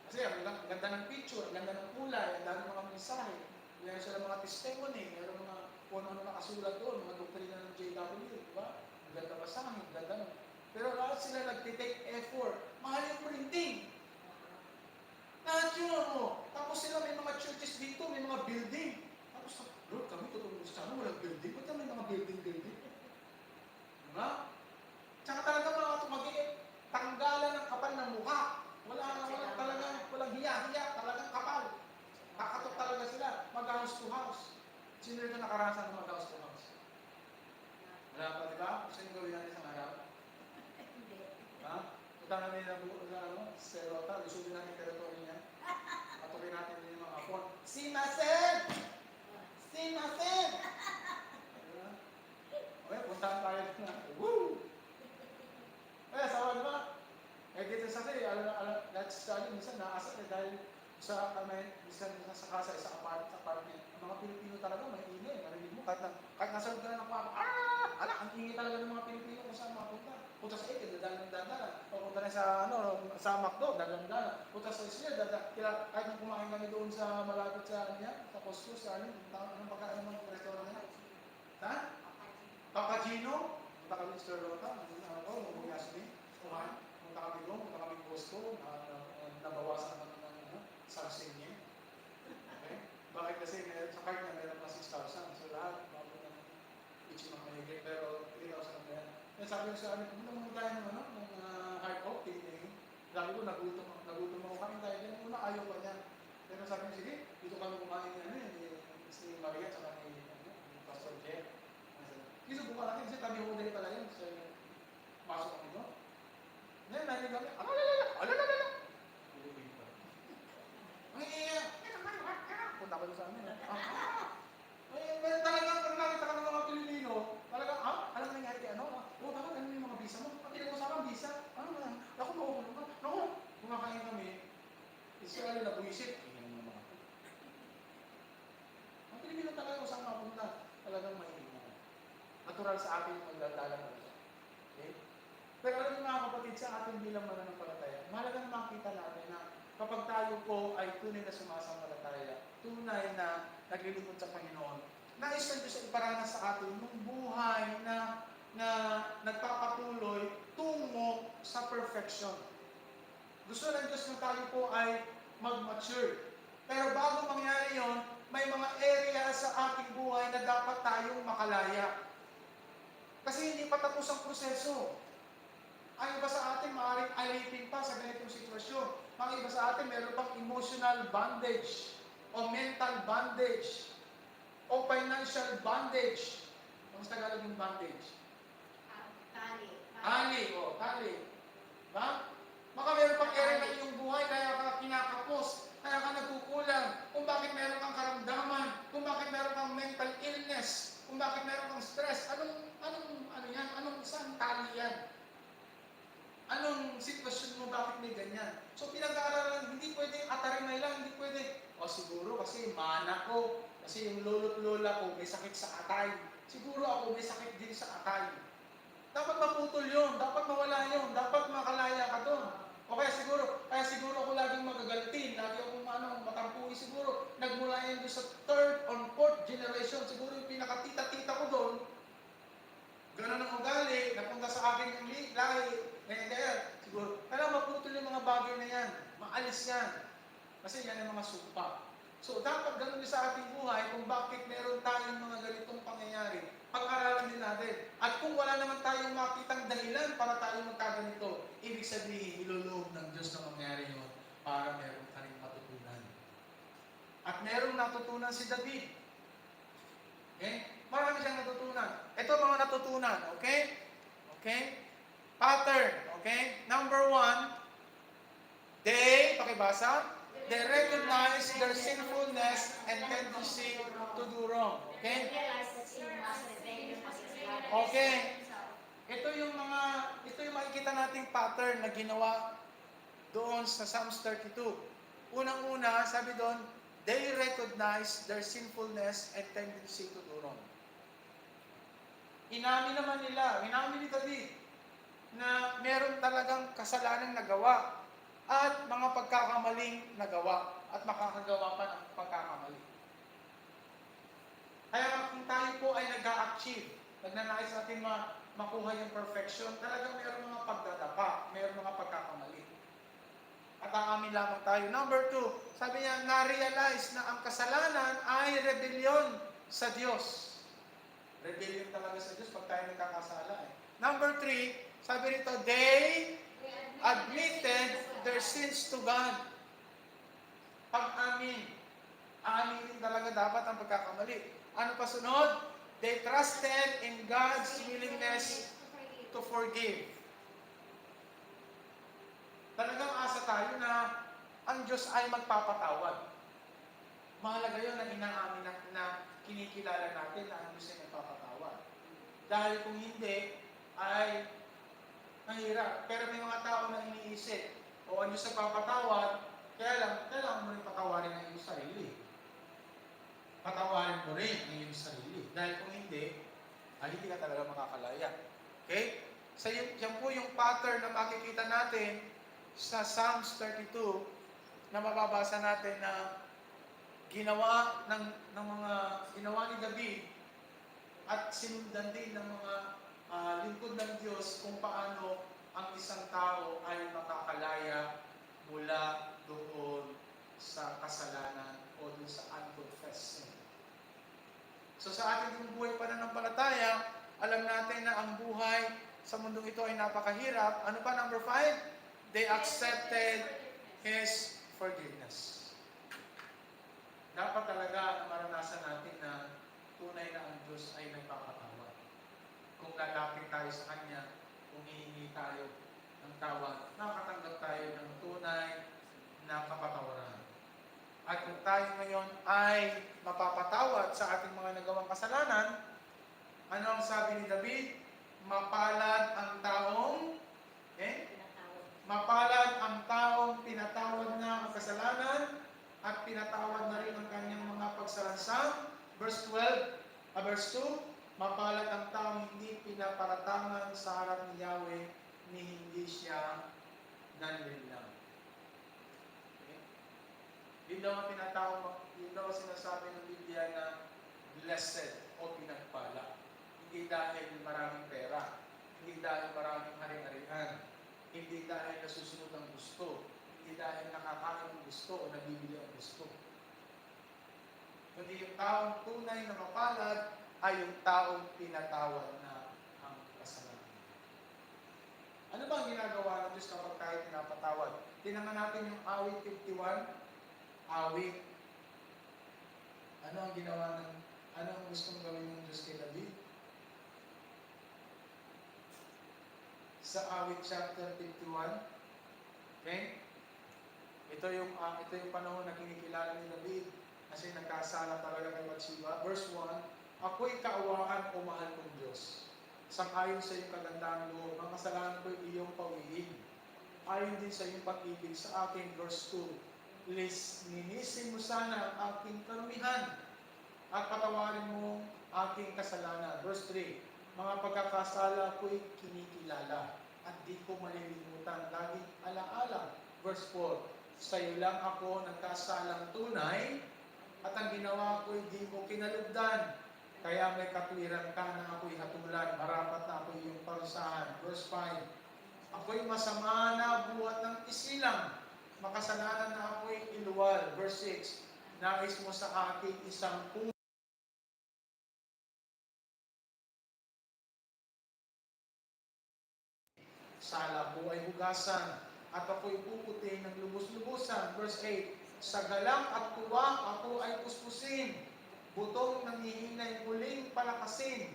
Kasi ang ganda ng picture, ang ganda ng kulay, ang dami mga mensahe. Meron sila mga testimony, meron mga kung ano nakasulat doon, mga doktrina ng JW, diba? Ang ganda basahin, ang ganda nun. Pero lahat sila nag-take effort. Mahal yung printing. Lahat yun, Tapos sila may mga churches dito, may mga building. Tapos, Lord, kami tutulong sa sana, walang building. Ba't may mga building? Diba? Tsaka talaga mga tumagiging tanggalan ng kapal ng mukha. Walang hiya-hiya, talagang kapal. Kakatok talaga sila, mag-house to house. Sino rin na nakarasan ng mag-house to house? Wala pa, di ba? Gusto nyo gawin natin sa araw? Hindi. Ha? Punta namin na Serota, lusubin natin yung territory niya. Patuloy natin din yung mga apon. Simasen! Simasen! Okay, puntahan tayo na. Woo! Sawa diba? Dito sa akin, that's minsan naasa dahil sa minsan sa kasa, sa apartment. Ang mga Pilipino talaga, may ingay. Marinig mo, kahit nasa loob ka na ng kwarto, ang ingay talaga ng mga Pilipino kung saan mapunta. Punta sa Eke, dadala. Punta na sa McDo, dadala. Punta sa Israel, kahit nang kumain kami doon sa malapit sa Costco, anong pagkain ng restaurant na yan? Saan? Papa Gino? Punta kami sa Rota, nung Yasmin, kumain. Punta kami doon, punta kami Costco, nabawasan naman ng sarsing niya. Okay? Bakit kasi sa card niya meron pa 6,000. So lahat, bago ng itchy mga mahigit, pero 3,000 na yan. Kaya sabi ko sa amin, kung naman tayo ng hard coke, tingin. Sabi ko, nagutom ako kami tayo. Yan muna, ayaw pa niya. Pero sabi ko, sige, dito kami kumain ni si Maria, tsaka ni Pastor Jeff. Dito buka natin, kasi tabi ko dali pala yun. So, pasok kami doon. Ngayon, natin kami, alalala! Ulubig pa. Ang iya, punta ko doon sa amin. Talagang nakita ka ng mga Pilipino, talagang, alam nangyari kay tapos, ganun yung mga visa mo. Pag tinag-usapan, visa, ako, makukulong ka. Naku, kumakain kami. Kasi ano na buwisit, inom naman ako. Ang Pilipino talaga kung saan mapunta, talagang mainim ako. Natural sa atin yung magdadala ng Diyos. Okay? Pero alam niyo mga kapatid, sa atin bilang mananampalataya, mahalaga na makita natin na kapag tayo po ay tunay na sumasampalataya, tunay na naglilingkod sa Panginoon, nais ng Diyos ay iparanas sa atin yung buhay na nagpapatuloy tungo sa perfection. Gusto ng Diyos na tayo po ay mag-mature. Pero bago mangyari yon, may mga area sa ating buhay na dapat tayong makalaya. Kasi hindi pa tapos ang proseso. Ang iba sa atin, maaaring alipin pa sa ganitong sitwasyon. Ang iba sa atin, meron pang emotional bondage, o mental bondage, o financial bondage. Ang Tagalog yung bondage? Tali. Ba? Baka meron pang area na iyong buhay, kaya ka kinakapos, kaya ka nagkukulang, kung bakit meron kang karamdaman, kung bakit meron kang mental illness, kung bakit meron kang stress, saan tali yan? Anong sitwasyon mo, bakit may ganyan? So pinag-aaralan, hindi pwedeng atarimay lang, hindi pwede. O siguro kasi mana ko, kasi yung lolo't lola ko may sakit sa atay. Siguro ako may sakit din sa atay. Dapat maputol yun, dapat mawala yun, dapat makalaya ka doon. O kaya siguro ako laging magagalitin, lagi akong matampuin siguro. Nagmula yan doon sa third or fourth generation, siguro yung pinakatita-tita ko doon, ganun ang ugali, napunta sa akin yung lahi, ganyan, siguro. Kaya maputol yung mga bagay na yan, maalis yan. Kasi yan ang mga sumpa. So, dapat ganun din sa ating buhay kung bakit meron tayong mga ganitong pangyayari. Pag-aralan din natin. At kung wala naman tayong makitang dahilan para tayo magkaganito, ibig sabihin, iluloob ng Diyos na mangyari yun para meron ka rin matutunan. At merong natutunan si David. Okay? Marami siyang natutunan. Ito mga natutunan. Okay? Okay? Pattern. Okay? Number 1, pakibasa, they recognize their sinfulness and tendency to do wrong. Okay? Okay. Ito yung makikita nating pattern na ginawa doon sa Psalms 32. Unang-una, sabi doon, they recognize their sinfulness and tendency to do wrong. Inamin ni David, na meron talagang kasalanang nagawa at mga pagkakamaling nagawa at makakagawa pa ng pagkakamali. Kaya kung tayo po ay nag-a-achieve, nagnanais natin makuha yung perfection, talagang meron mga pagdadapa, meron mga pagkakamali. At aamin lamang tayo. Number 2, sabi niya, na-realize na ang kasalanan ay rebellion sa Diyos. Rebellion talaga sa Diyos pag tayo nagkakasala. Number 3, sabi rito, they admitted their sins to God. Pag-amin. Aaminin talaga dapat ang pagkakamali. Ano pa sunod? They trusted in God's willingness to forgive. Talagang asa tayo na ang Diyos ay magpapatawad. Mahalaga yun na inaamin na kinikilala natin na ang Diyos ay magpapatawad. Dahil kung hindi, ay mahirap. Pero may mga tao na iniisip, o ang Diyos nagpapatawad, kailangan mo rin patawarin ang iyong sarili. Patawarin mo rin ang iyong sarili. Dahil kung hindi, hindi ka talaga makakalaya. Okay? So yan po yung pattern na makikita natin sa Psalms 32 na mababasa natin na ginawa ni David at sinundan din ng mga lingkod ng Diyos kung paano ang isang tao ay makakalaya mula doon sa kasalanan o doon sa unconfessed sin. So sa ating buhay pananampalataya, alam natin na ang buhay sa mundong ito ay napakahirap. Ano pa, number 5? They accepted His forgiveness. Dapat talaga na maranasan natin na tunay na ang Diyos ay nagpapatawad. Kung lalapit tayo sa Kanya, kung hihingi tayo ng tawad, makakatanggap tayo ng tunay na kapatawaran. At kung tayo ngayon ay mapapatawad sa ating mga nagawang kasalanan, ano ang sabi ni David? Mapalad ang taong pinatawad na ang kasalanan pinatawad na rin ang kanyang mga pagsalansang. Verse 2, mapalad ang taong hindi pinaparatangan sa harap ni Yahweh ni hindi siya nanlilang. Okay? Yun daw ang tinatawag, yun daw ang sinasabi ng Biblia na blessed o pinagpala. Hindi dahil maraming pera, hindi dahil maraming hari-harian, hindi dahil nasusunod ang gusto, hindi dahil nakakain ang gusto o nabibili ang gusto. Kundi yung taong tunay na mapalad ay yung taong pinatawad na ang kasalanan. Ano ba ang ginagawa ng Diyos kapag tayo pinapatawad? Tingnan natin yung awit 51. Awit. Ano ang gustong gawin ng Diyos kay David? Sa awit chapter 51. Okay? Ito yung panahon na kinikilala ni David kasi nagkasala talaga kay Bathsheba. Verse 1, ako'y kaawaan o mahal kong Diyos. Sang-ayon sa iyong kagandang loob, ang kasalanan ko'y iyong pawiin. Ayon din sa iyong pag-ibig sa akin. Verse 2, linisin mo sana ang aking karumihan at patawarin mo aking kasalanan. Verse 3, mga pagkakasala ko'y kinikilala at di ko malilimutan. Laging alaala. Verse 4, sa iyo lang ako nagkasalang tunay at ang ginawa ko'y di mo kinalugdan. Kaya may katwiran ka na ako'y hatulan, marapat na ako'y iyong parusahan. Verse 5, ako'y masama na buhat ng isilang, makasalanan na ako'y iluwal. Verse 6, nais mo sa akin isang sala ko ay hugasan, at ako'y puputin ng lubos-lubusan. Verse 8, sa galang at tuwa ako ay puspusin, butong nangihinay muling palakasin.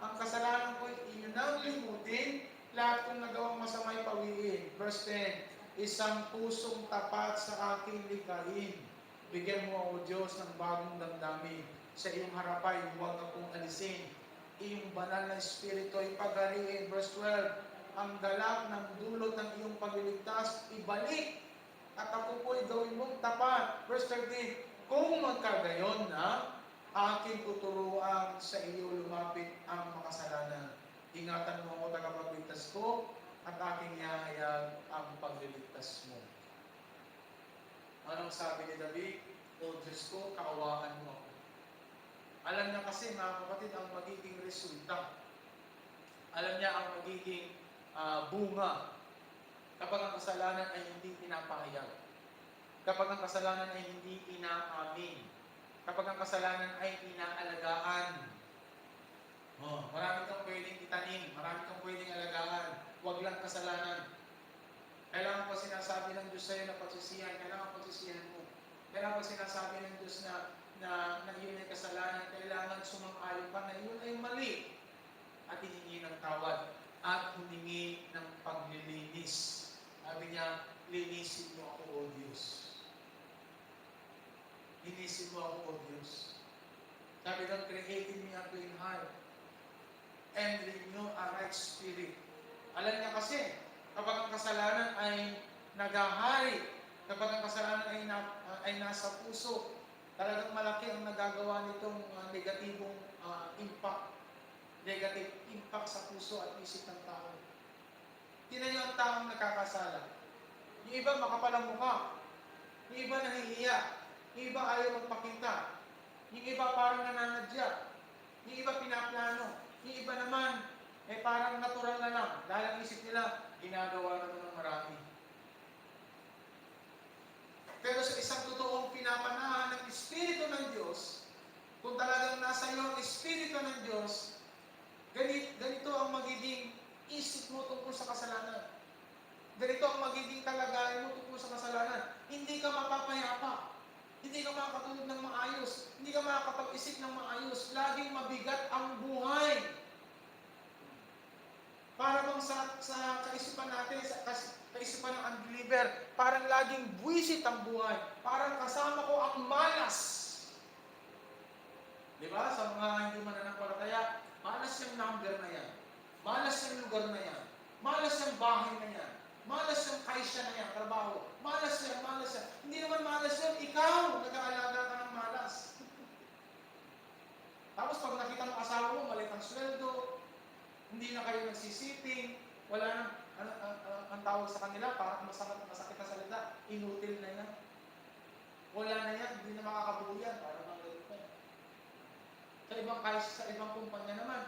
Ang kasalanan ko'y iyong limutin, lahat kong nagawang masamay pawiin. Verse 10, isang pusong tapat sa aking likhain. Bigyan mo, O Diyos, ng bagong damdamin. Sa iyong harapay, huwag akong alisin. Iyong banal na espiritu ay pagariin. Verse 12, ang galak ng dulot ng iyong pagliligtas, ibalik, at ako po'y gawin mong tapat. Verse 13, kung magkagayon na, aking tuturuan sa iyo lumapit ang makasalanan. Ingatan mo ako, tagapagligtas ko, at aking ihahayag ang pagliligtas mo. Anong sabi ni David? O Diyos ko, kaawaan mo ako. Alam niya kasi, mga kapatid, ang magiging resulta. Alam niya ang magiging bunga kapag ang kasalanan ay hindi pinapahayag, kapag ang kasalanan ay hindi inaamin, kapag ang kasalanan ay inaalagaan. Marami kang pwedeng itanim, marami kang pwedeng alagaan, huwag lang kasalanan. Kailangan pa sinasabi ng Diyos sa'yo na pagsisihan, kailangan pagsisihan mo. Kailangan pa sinasabi ng Diyos na yun ay kasalanan, kailangan sumang-ayon pa na yun ay mali at hihingi ng tawad at humingi ng paglilinis. Sabi niya, linisin mo ako, O Diyos. Linisin mo ako, O Diyos. Sabi doon, create in me a clean heart and renew a right spirit. Alam niya kasi, kapag ang kasalanan ay nagahari, kapag ang kasalanan ay nasa puso, talagang malaki ang nagagawa nitong negatibong impact. Negative impact sa puso at isip ng tao. Tingnan niyo ang taong nakakasala. Yung iba makapal ang mukha. Yung iba nahihiya. Yung iba ayaw magpakita. Yung iba parang nananadya. Yung iba pinaplano. Yung iba naman, parang natural na lang. Dahil ang isip nila, ginagawa na ng marami. Pero sa isang totoong pinapanahan ng Espiritu ng Diyos, kung talagang nasa iyo ang Espiritu ng Diyos, ganito ang magiging isip mo tungkol sa kasalanan. Ganito ang magiging kalagayan mo tungkol sa kasalanan. Hindi ka mapapayapa. Hindi ka makakatulog ng maayos. Hindi ka makakapag-isip ng maayos. Laging mabigat ang buhay. Para bang sa kaisipan natin, sa kaisipan ng unbeliever, parang laging buwisit ang buhay. Parang kasama ko ang malas. Di ba? Sa mga hindi mananampalataya, malas yung number na yan. Malas yung lugar na yan. Malas yung bahay na yan. Malas yung kaisya na yan, trabaho. Malas yan, malas yan. yan. Hindi naman malas yun. Ikaw, nag-aalaga ka ng malas. Tapos pag nakita ng asawa mo, malit ang sweldo, hindi na kayo nagsisitting, wala na, ang tawag sa kanila, parang masakit na salita, inutil na yan. Wala na yan, hindi na makakabuo yan, parang ang ganito. Sa ibang kumpanya naman,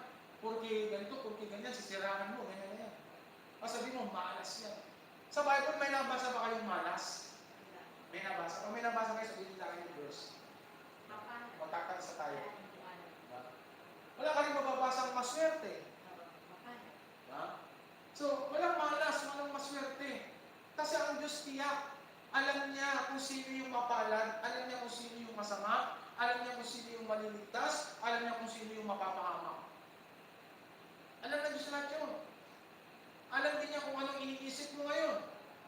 porque ganito, porque ganyan, sisiraan mo, ganyan na yan. Sabi mo, malas yan. Sa Bible, may nabasa ba kayong malas? May nabasa. Kung may nabasa kayo, sabihin nila kayo verse. Magkakansa tayo. Wala ka rin mababasa ang maswerte. So, walang malas, walang maswerte. Kasi ang Diyos tiyak, alam niya kung sino yung mapalad, alam niya kung sino yung masama, alam niya kung sino yung maliligtas, alam niya kung sino yung mapapahamak. Alam na Diyos lahat yun. Alam din niya kung anong iniisip mo ngayon.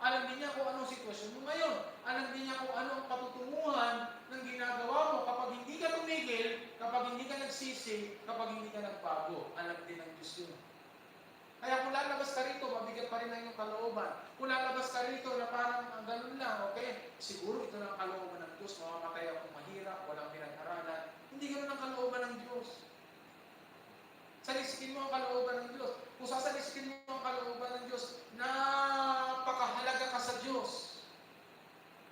Alam din niya kung anong sitwasyon mo ngayon. Alam din niya kung anong patutunguhan ng ginagawa mo kapag hindi ka tumigil, kapag hindi ka nagsisi, kapag hindi ka nagbago. Alam din ng Diyos yun. Kaya kung lalabas ka rito, mabigat pa rin ang iyong kalooban. Kung lalabas ka rito na parang ganun lang, okay, siguro ito lang ang kalooban ng Diyos, mamamatay akong mahirap, walang pinag-aralan. Hindi ganun ang kalooban ng Diyos. Salisikin mo ang kalooban ng Diyos. Kung sasalisikin mo ang kalooban ng Diyos, napakahalaga ka sa Diyos.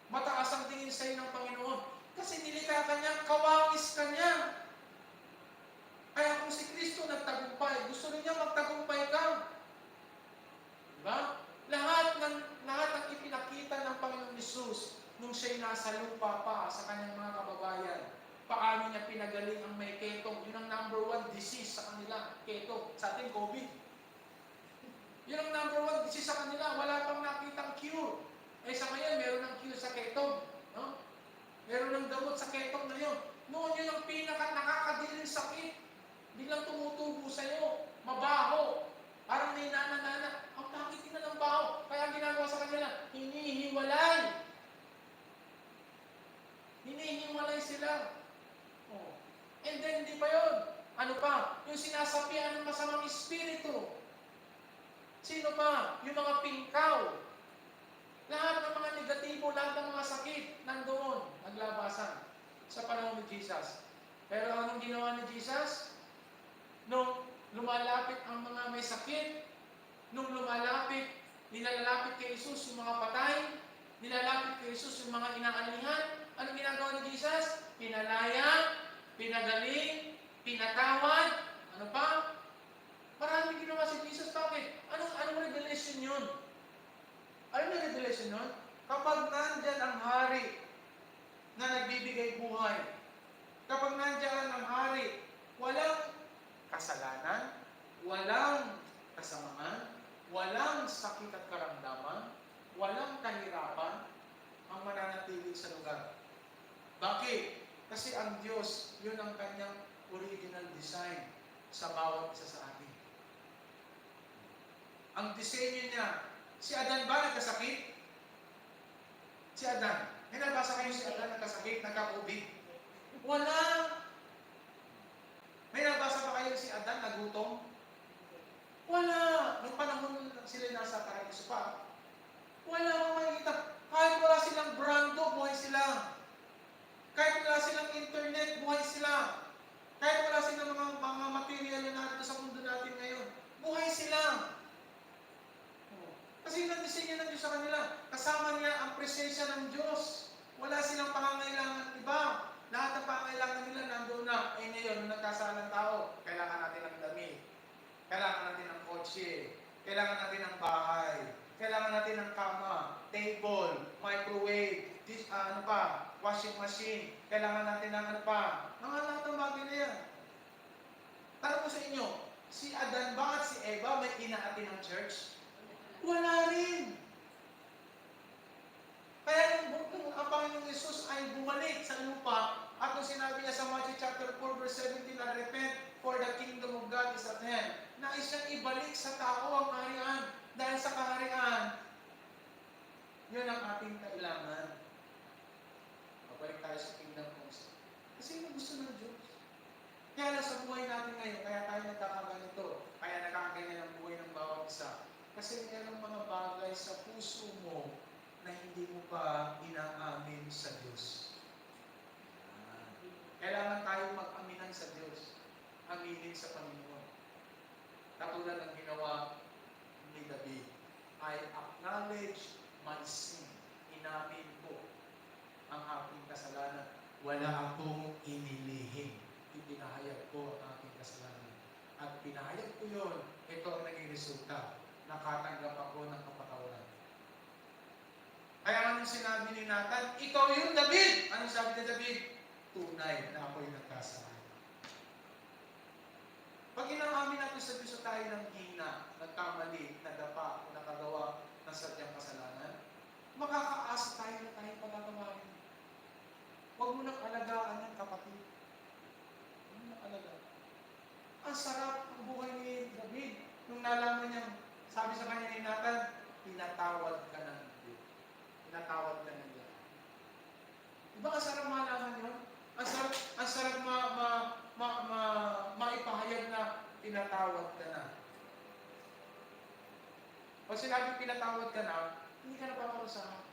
Mataas ang tingin sa iyo ng Panginoon. Kasi nilikha ka niya, kawangis ka niya. Kaya kung si Kristo nagtagumpay, gusto rin niya magtagumpay ka. Diba? Lahat ng ipinakita ng Panginoon Jesus nung siya'y nasa lupa pa sa kanyang mga kababayan. Paano niya pinagaling ang may ketong? Yun ang number 1 disease sa kanila. Ketong. Sa atin, COVID. Yun ang number 1 disease sa kanila. Wala pang nakitang cure. Sa ngayon, meron ng cure sa ketong. No? Meron ng gamot sa ketong na yun. Noon yun ang nakakadiling sakit. Biglang tumutubo sa'yo. Mabaho. Parang may nana-nana. Ang pangit na ng baho. Kaya ang ginagawa sa kanila, hinihiwalay. Hinihiwalay sila. And then, hindi pa yun. Ano pa? Yung sinasapian ng masamang espiritu. Sino pa? Yung mga pingkaw. Lahat ng mga negatibo, lahat ng mga sakit, nandoon, naglabasan sa panahon ni Jesus. Pero anong ginawa ni Jesus? Nung lumalapit ang mga may sakit, nung nilalapit kay Jesus yung mga patay, nilalapit kay Jesus yung mga inaanihan, anong ginagawa ni Jesus? Pinalaya, pinagaling, pinatawad, ano pa? Maraming ginawa si Jesus. Bakit? Anong revelation yun? Ano yung revelation yun? Kapag nandyan ang hari na nagbibigay buhay, kapag nandyan ang hari, walang kasalanan, walang kasamaan, walang sakit at karamdaman, walang kahirapan, ang mananatili sa lugar. Bakit? Kasi ang Diyos, yun ang kanyang original design sa bawat isa sa atin. Ang disenyo niya, si Adan ba nagkasakit? Si Adan. May nabasa kayo si Adan nagkasakit, nagka-COVID? Wala. May nabasa pa kayo si Adan nagutom? Wala. Nung panahon sila nasa paraiso pa, wala akong makikita. Kahit wala silang brando, buhay sila. Kahit wala silang internet, buhay sila. Kahit wala silang mga material na natin sa mundo natin ngayon, buhay sila. Kasi yun ang disenyo ng Diyos sa kanila. Kasama niya ang presensya ng Diyos. Wala silang pangangailangan iba. Lahat ng pangangailangan nila nandoon na. Ngayon, nung nagkasala ng tao, kailangan natin ng damit. Kailangan natin ng kotse. Kailangan natin ng bahay. Kailangan natin ng kama, table, microwave, washing machine. Kailangan natin ng mga lahat ng bagay na yan. Tanong ko sa inyo, si Adan ba at si Eva may inaati ng church? Wala rin. Kaya nung ang Panginoong Jesus ay bumalik sa lupa at nung sinabi niya sa Matthew chapter 4 verse 17, repent for the kingdom of God is at hand. Nais siyang ibalik sa tao ang kaharian. Dahil sa kaharian, yun ang ating kailangan. Mabalik tayo sa kingdom concept. Kasi yun ang gusto ng Diyos. Kaya lang sa buhay natin ngayon, kaya tayo nagkakaganito, kaya nakakaganyan ang buhay ng bawat isa. Kasi mayroong mga bagay sa puso mo na hindi mo pa sa Diyos. Kailangan tayo mag-aminan sa Diyos. Aminin sa Panginoon. Katulad ng ginawa ni David. I acknowledge my sin. Inamin ko ang aking kasalanan. Wala akong inilihim. Ipinahayag ko ang aking kasalanan. At pinahayag ko yun, ito ang naging resulta. Nakatanggap ako ng kapatawaran. Kaya anong sinabi ni Nathan? Ikaw yung David! Anong sabi ni David? Tunay na ako'y nagkasala. Pag inaamin natin sa Diyos tayo ng hina, nagkamali, nadapa, o nakagawa ng sadyang kasalanan, makakaasa tayo na tayo pagkakawain. Huwag mo nang alagaan ng kapatid. Huwag mo nang alagaan. Ang sarap ang buhay ni David. Nung nalaman niya, sabi sa kanya ni Nathan, pinatawad ka ng Diyos. Pinatawad ka ng Diyos. Diba ang sarap malaman yun? Ang sarap maipahayag na pinatawad ka na. Pag sinabi pinatawad ka na, hindi ka na paparusahan.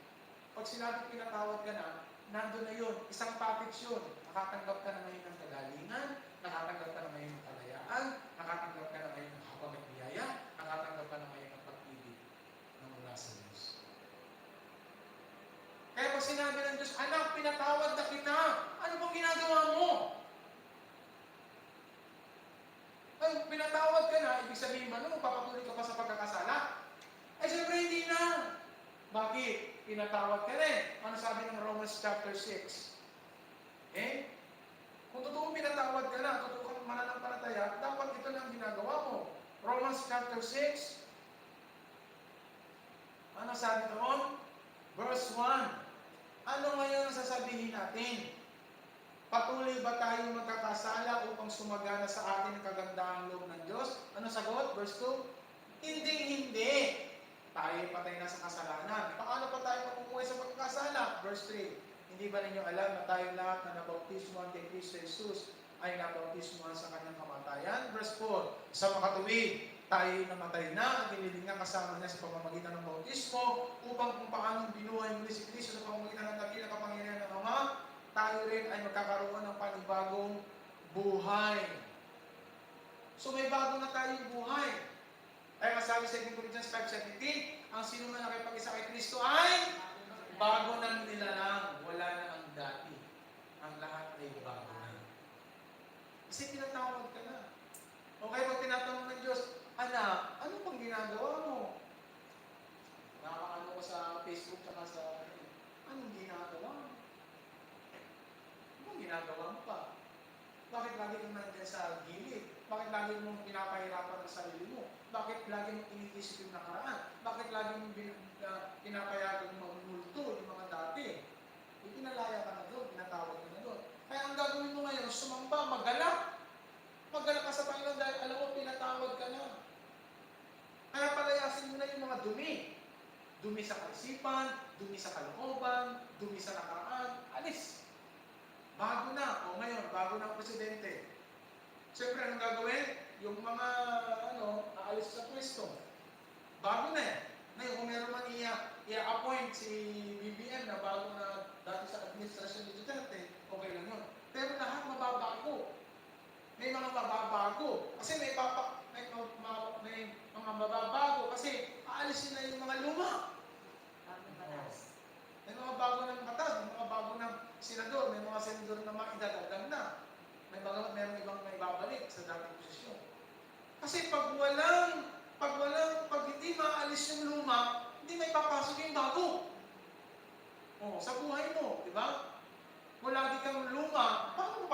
Pag sinabi pinatawad ka na, nandun na yun. Isang package yun. Nakatanggap ka na ngayon ng kagalingan, nakatanggap ka na ngayon ng kalayaan, nakatanggap ka na ngayon ng habang ng biyaya, nakatanggap ka na ngayon ng pag-ibig na mula sa Diyos. Kaya pag sinabi ng Diyos, anak, pinatawad na kita, ano bang ginagawa mo? Ay, pinatawad ka na, ibig sabihin ba, papatuloy ka pa sa pagkakasala? Ay, siyempre hindi na. Bakit? Pinatawad ka rin. Ano sabi ng Romans chapter 6? Kung totoo pinatawad ka na, totoo kang mananampalataya, dapat ito na ang ginagawa mo. Romans chapter 6. Ano sabi doon? Verse 1. Ano ngayon ang sasabihin natin? Patuloy ba tayo magkakasala upang sumagana sa atin ang kagandahang loob ng Diyos? Ano sagot? Verse 2. Hindi. Tayo patay na sa kasalanan. Paano pa tayo makukuha sa pagkakasala? Verse 3. Hindi ba ninyo alam na tayo lahat na nabautismuhan kay Kristo Jesus ay nabautismuhan sa kanyang kamatayan? Verse 4. Sa makatuwid, tayo namatay na at inilignan kasama niya sa pamamagitan ng bautismo upang kung paanong binuhay muli si Kristo sa pamamagitan ng dakilang kapangyarihan ng Ama, tayo rin ay magkakaroon ng panibagong buhay. So may bago na tayong buhay. Ay masabi sa 2 Corinthians 5:17, ang sino man nakipag-isa kay Kristo ay bago ng nilalang, wala na ang dati. Ang lahat ay bago na. Kasi tinatawag ka na. Okay, pag tinatanong ng Diyos, anak, ano pang ginagawa mo? Nakakaano ko sa Facebook at sa anong ginagawa mo? Anong ginagawa mo pa? Bakit lagi kang nandiyan sa gilid? Bakit lagi mong pinapahirapan ang sarili mo? Bakit lagi mong iniisip yung nakaraan? Bakit lagi mong pinapayagan magmulto yung mga dati? Pinalaya ka na doon, pinatawag ka na doon. Kaya ang gagawin mo ngayon, sumamba, maggalak. Maggalak ka sa Panginoon dahil alam mo, pinatawag ka na. Kaya palayasin mo na yung mga dumi. Dumi sa kaisipan, dumi sa kalooban, dumi sa nakaraan. Alis. Bago na. O ngayon, bago na ang presidente. Siyempre, anong gagawin? Yung mga, aalis sa pwesto. Bago na yan. Ngayon, kung meron man i-appoint si BBM na bago na dati sa administrasyon ni Duterte, okay lang yun. Pero lahat mababago. May mga mababago. Kasi may mga mababago. Kasi aalisin na yung mga luma. May mga bago ng batas, may mga bago ng senador, may mga senador na maidadagdag na. Meron ibang may babalik sa dating posisyon. Kasi pag hindi maalis yung luma, hindi may papasok yung bago. Sa buhay mo, di ba? Kung lagi kang luma, paano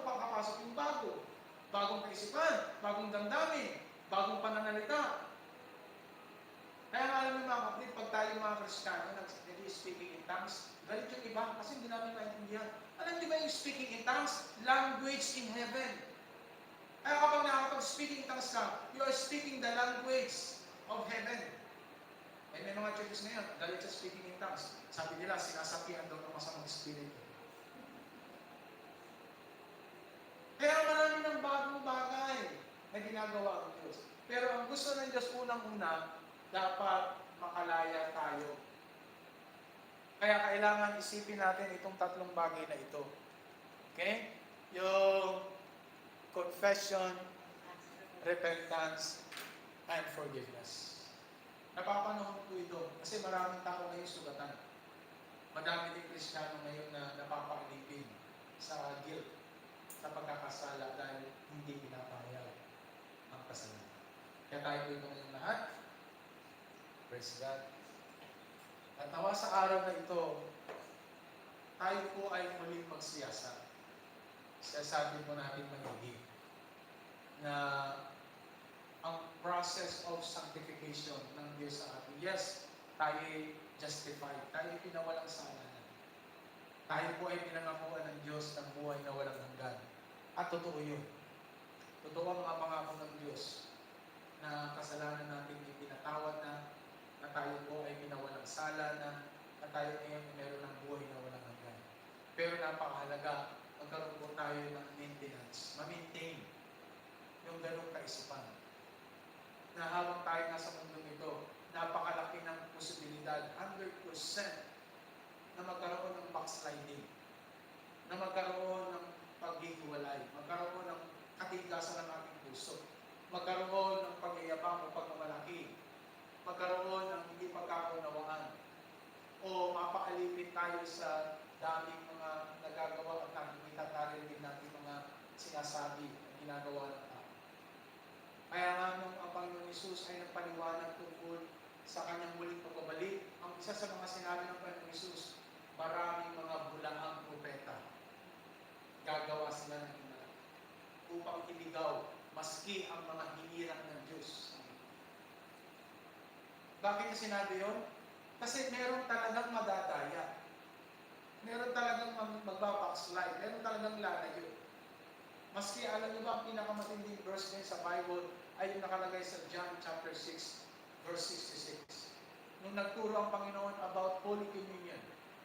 papapasok yung bago? Bagong kaisipan, bagong damdamin, bagong pananalita. Kaya alam niyo mga kapatid, pag tayo mga Kristiyano, nag-speaking in tongues, galit yung iba kasi hindi namin maintindihan. Alam niyo ba yung speaking in tongues? Language in heaven. Kaya kapag nakakapag-speaking in tongues ka, you are speaking the language of heaven. May mga churches ngayon, galit sa speaking in tongues. Sabi nila, sinasapian daw ng masamang espiritu. Kaya marami ng bagong bagay na ginagawa ng Diyos. Pero ang gusto ng Diyos unang-una, dapat makalaya tayo. Kaya kailangan isipin natin itong tatlong bagay na ito. Okay? Yung confession, repentance, and forgiveness. Napapanahon po ito kasi maraming tao ngayon sugatan. Madami din Kristiyano ngayon na napapalipin sa guilt, sa pagkakasala dahil hindi pinapahayag ang kasalanan. Kaya tayo po ito ngayong lahat. Praise God. At nawa sa araw na ito, tayo po ay muling magsiyasa. Sasabi po natin maigi na ang process of sanctification ng Diyos sa atin. Yes, tayo ay justified. Tayo ay pinawalang sala. Tayo po ay pinangakuan ng Diyos ng buhay na walang hanggan. At totoo yun. Totoo ang mga pangako ng Diyos na kasalanan natin ay pinatawad na tayo po ay pinawalang sala na tayo ngayon ay meron ng buhay na walang hanggan. Pero napakahalaga, magkaroon po tayo ng maintenance, ma-maintain yung ganong kaisipan. Na habang tayo nasa mundong ito, napakalaki ng posibilidad, 100% na magkaroon ng backsliding, na magkaroon ng paghihiwalay, magkaroon ng katigasan ng ating puso, magkaroon ng pagyayabang o pagmamalaki, magkaroon ng hindi pagkakaunawaan, o mapaalipin tayo sa daming mga nagagawa at nakikita tayo din natin mga sinasabi at ginagawa ng tao. Kaya nga nung ang Panginoon Hesus ay nagpaliwanag tungkol sa kanyang muling pagbabalik, ang isa sa mga sinabi ng Panginoon Hesus, maraming mga bulaang propeta. Gagawa sila ng himala upang iligaw maski ang mga hinirang ng Diyos. Bakit niya sinabi yun? Kasi meron talagang madadaya. Meron talagang magbabackslide. Meron talagang lalayo. Maski alam niyo ba ang pinakamatinding verse niya sa Bible ay yung nakalagay sa John chapter 6, verse 66. Nung nagturo ang Panginoon about Holy Communion,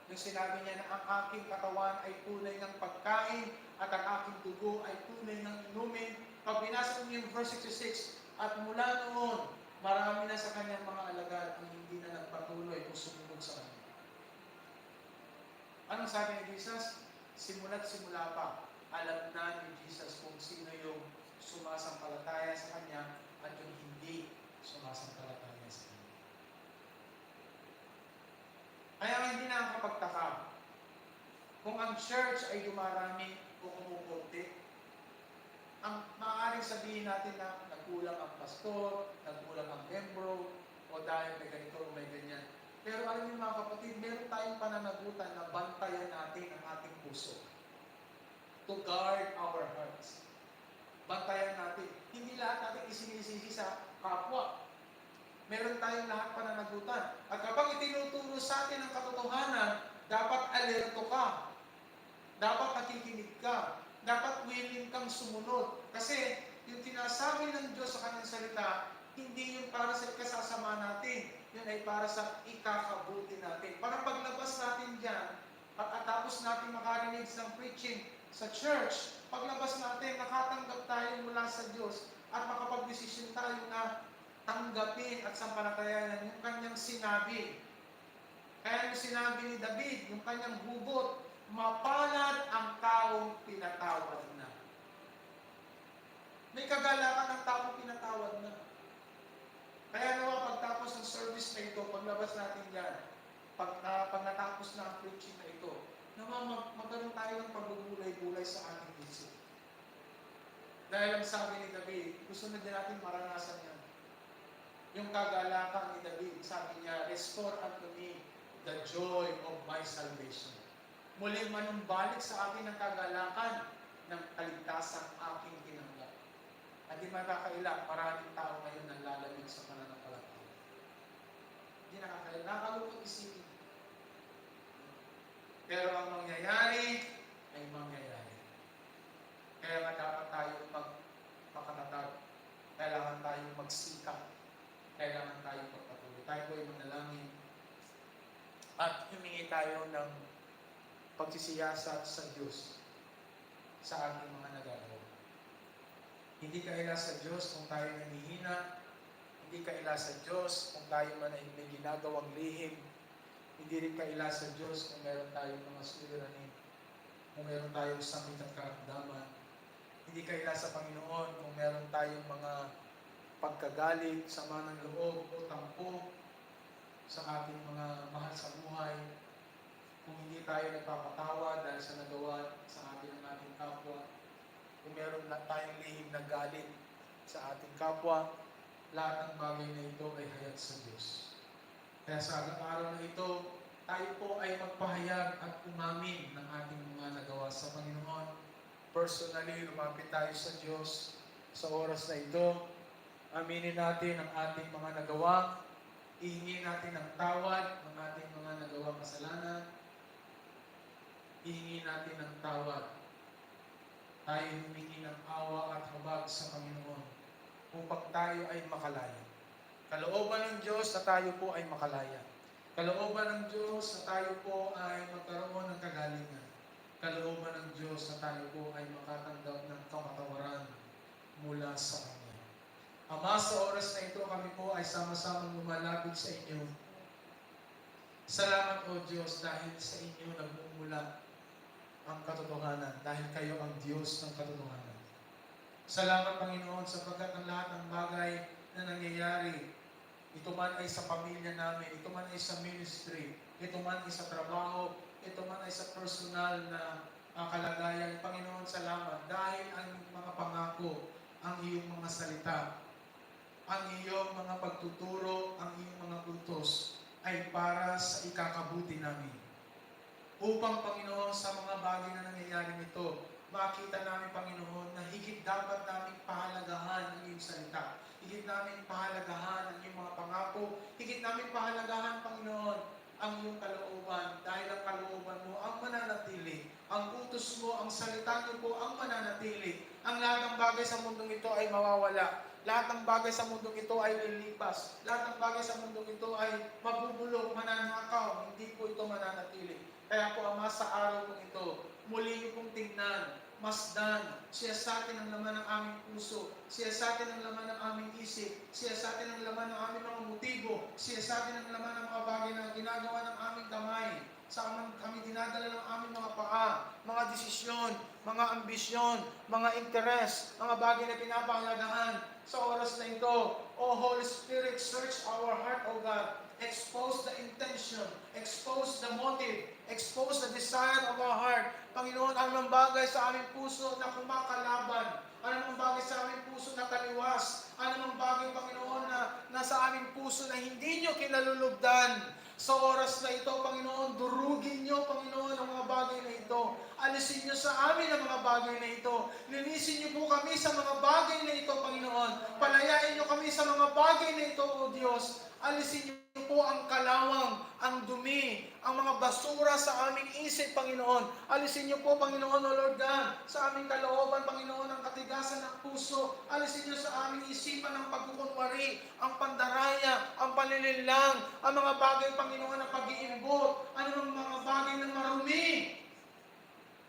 nung sinabi niya na ang aking katawan ay tunay ng pagkain at ang aking dugo ay tunay ng inumin. Pag binasa niyo yung verse 66, at mula noon, marami na sa kanyang mga alagad ang hindi na nagpatuloy o sumunod sa kanya. Anong sabi ni Jesus? Simula't simula pa, alam na ni Jesus kung sino yung sumasampalataya sa kanya at yung hindi sumasampalataya sa kanya. Kaya hindi nakakapagtaka kung ang church ay dumarami o kumukunti. Ang maaaring sabihin natin na nagkulang ang pastor, nagkulang ang membro, o dahil may ganito o may ganyan. Pero alam niyo mga kapatid, meron tayong pananagutan na bantayan natin ang ating puso. To guard our hearts. Bantayan natin. Hindi lahat natin isinisisi sa kapwa. Meron tayong lahat pananagutan. At kapag itinuturo sa atin ang katotohanan, dapat alerto ka. Dapat nakikinig ka. Dapat willing kang sumunod. Kasi yung tinasabi ng Diyos sa kanyang salita, hindi yung para sa ikasasama natin. Yun ay para sa ikakabuti natin. Para paglabas natin dyan, at tapos natin makarinig ng preaching sa church, paglabas natin, nakatanggap tayo mula sa Diyos at makapag-desisyon tayo na tanggapin at sampalatayanan yung kanyang sinabi. Kaya yung sinabi ni David, yung kanyang hugot, mapalad ang taong pinatawad na. May kagalakan ng taong pinatawad na. Kaya nawa pagtapos ng service na ito, paglabas natin yan, pag natapos na ang preaching na ito, nawa magkaroon tayo ng pagbubulay-bulay sa ating isip. Dahil ang sabi ni David, gusto na din natin maranasan yan. Yung kagalakan ni David, sabi niya, restore unto me the joy of my salvation. Muling manumbalik sa akin ang kagalakan ng kaligtasang aking tinanggap. At di makakaila, maraming tao ngayon na lalamig sa pananampalataya. Hindi nakakaila, nakakalungkot isipin. Pero ang mangyayari ay mangyayari. Kaya nga dapat tayo magpakatatag. Kailangan tayong magsikap. Kailangan tayong magpatuloy. Tayo po ay manalangin. At humingi tayo ng pagsisiyasat sa Diyos sa ating mga nagagawa. Hindi kaila sa Diyos kung tayo nanihina. Hindi kaila sa Diyos kung tayo man ay may ginagawang lihim. Hindi rin kaila sa Diyos kung meron tayong mga suliranin, kung meron tayong sakit at karamdaman. Hindi kaila sa Panginoon kung meron tayong mga pagkagalit, sama ng loob o tampo sa ating mga mahal sa buhay. Kung hindi tayo nagpapatawa dahil sa nagawa sa ating ng ating kapwa. Kung meron na tayong lihim na galit sa ating kapwa, lahat ng bagay na ito ay hayag sa Diyos. Kaya sa araw na ito, tayo po ay magpahayag at umamin ng ating mga nagawa sa Panginoon. Personally, lumapit tayo sa Diyos sa oras na ito. Aminin natin ang ating mga nagawa. Ihingi natin ang tawad ng ating mga nagawang kasalanan. Ihingi natin ang tawad. Tayo humingi ng awa at habag sa Panginoon upang tayo ay makalaya. Kalooban ng Diyos na tayo po ay makalaya. Kalooban ng Diyos na tayo po ay magkaroon ng kagalingan. Kalooban ng Diyos na tayo po ay makatanggap ng kamatawaran mula sa Kanya. Ama, sa oras na ito kami po ay sama-samang lumalapit sa inyo. Salamat o Diyos dahil sa inyo nagmumula ang katotohanan, dahil kayo ang Diyos ng katotohanan. Salamat Panginoon sapagkat ang lahat ng bagay na nangyayari, ito man ay sa pamilya namin, ito man ay sa ministry, ito man ay sa trabaho, ito man ay sa personal na kalagayan. Panginoon, salamat dahil ang mga pangako, ang iyong mga salita, ang iyong mga pagtuturo, ang iyong mga utos ay para sa ikakabuti namin. Upang Panginoon, sa mga bagay na nangyayari nito, makita namin Panginoon na higit dapat namin pahalagahan ang iyong salita. Higit namin pahalagahan ang iyong mga pangako. Higit namin pahalagahan Panginoon ang iyong kalooban. Dahil ang kalooban mo ang mananatili. Ang utos mo, ang salita niyo po ang mananatili. Ang lahat ng bagay sa mundong ito ay mawawala. Lahat ng bagay sa mundong ito ay lilipas. Lahat ng bagay sa mundong ito ay mabubulok, mananakaw. Hindi po ito mananatili. Kaya po Ama, sa araw kong ito, muli niyo pong tingnan, masdan, siya sa atin ang laman ng aming puso, siya sa atin ang laman ng aming isip, siya sa atin ang laman ng aming mga motibo, siya sa atin ang laman ng mga bagay na ginagawa ng aming kamay, sa kami dinadala ng aming mga paa, mga desisyon, mga ambisyon, mga interes, mga bagay na pinapahalagahan sa oras na ito. O Holy Spirit, search our heart, O God. Expose the intention, expose the motive, expose the desire of our heart. Panginoon, anumang bagay sa aming puso na kumakalaban, anumang bagay sa aming puso na taliwas, anumang bagay, Panginoon, na nasa aming puso na hindi nyo kinalulugdan. Sa oras na ito, Panginoon, durugin nyo, Panginoon, ang mga bagay na ito. Alisin nyo sa amin ang mga bagay na ito. Linisin nyo po kami sa mga bagay na ito, Panginoon. Palayain nyo kami sa mga bagay na ito, O Diyos. Alisin niyo po ang kalawang, ang dumi, ang mga basura sa aming isip, Panginoon. Alisin niyo po, Panginoon, O Lord God, sa aming kalooban, Panginoon, ang katigasan ng puso. Alisin niyo sa aming isipan ang pagkukunwari, ang pandaraya, ang panlilinlang, ang mga bagay, Panginoon, ng pag-iimbot, anumang mga bagay na marumi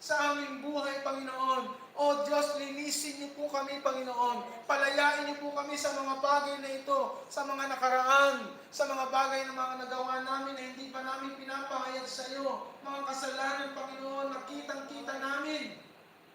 sa aming buhay, Panginoon. O Diyos, linisin niyo po kami, Panginoon. Palayain niyo po kami sa mga bagay na ito, sa mga nakaraan, sa mga bagay na mga nagawa namin na hindi pa namin pinapahayag sa iyo. Mga kasalanan, Panginoon, na kitang-kita namin.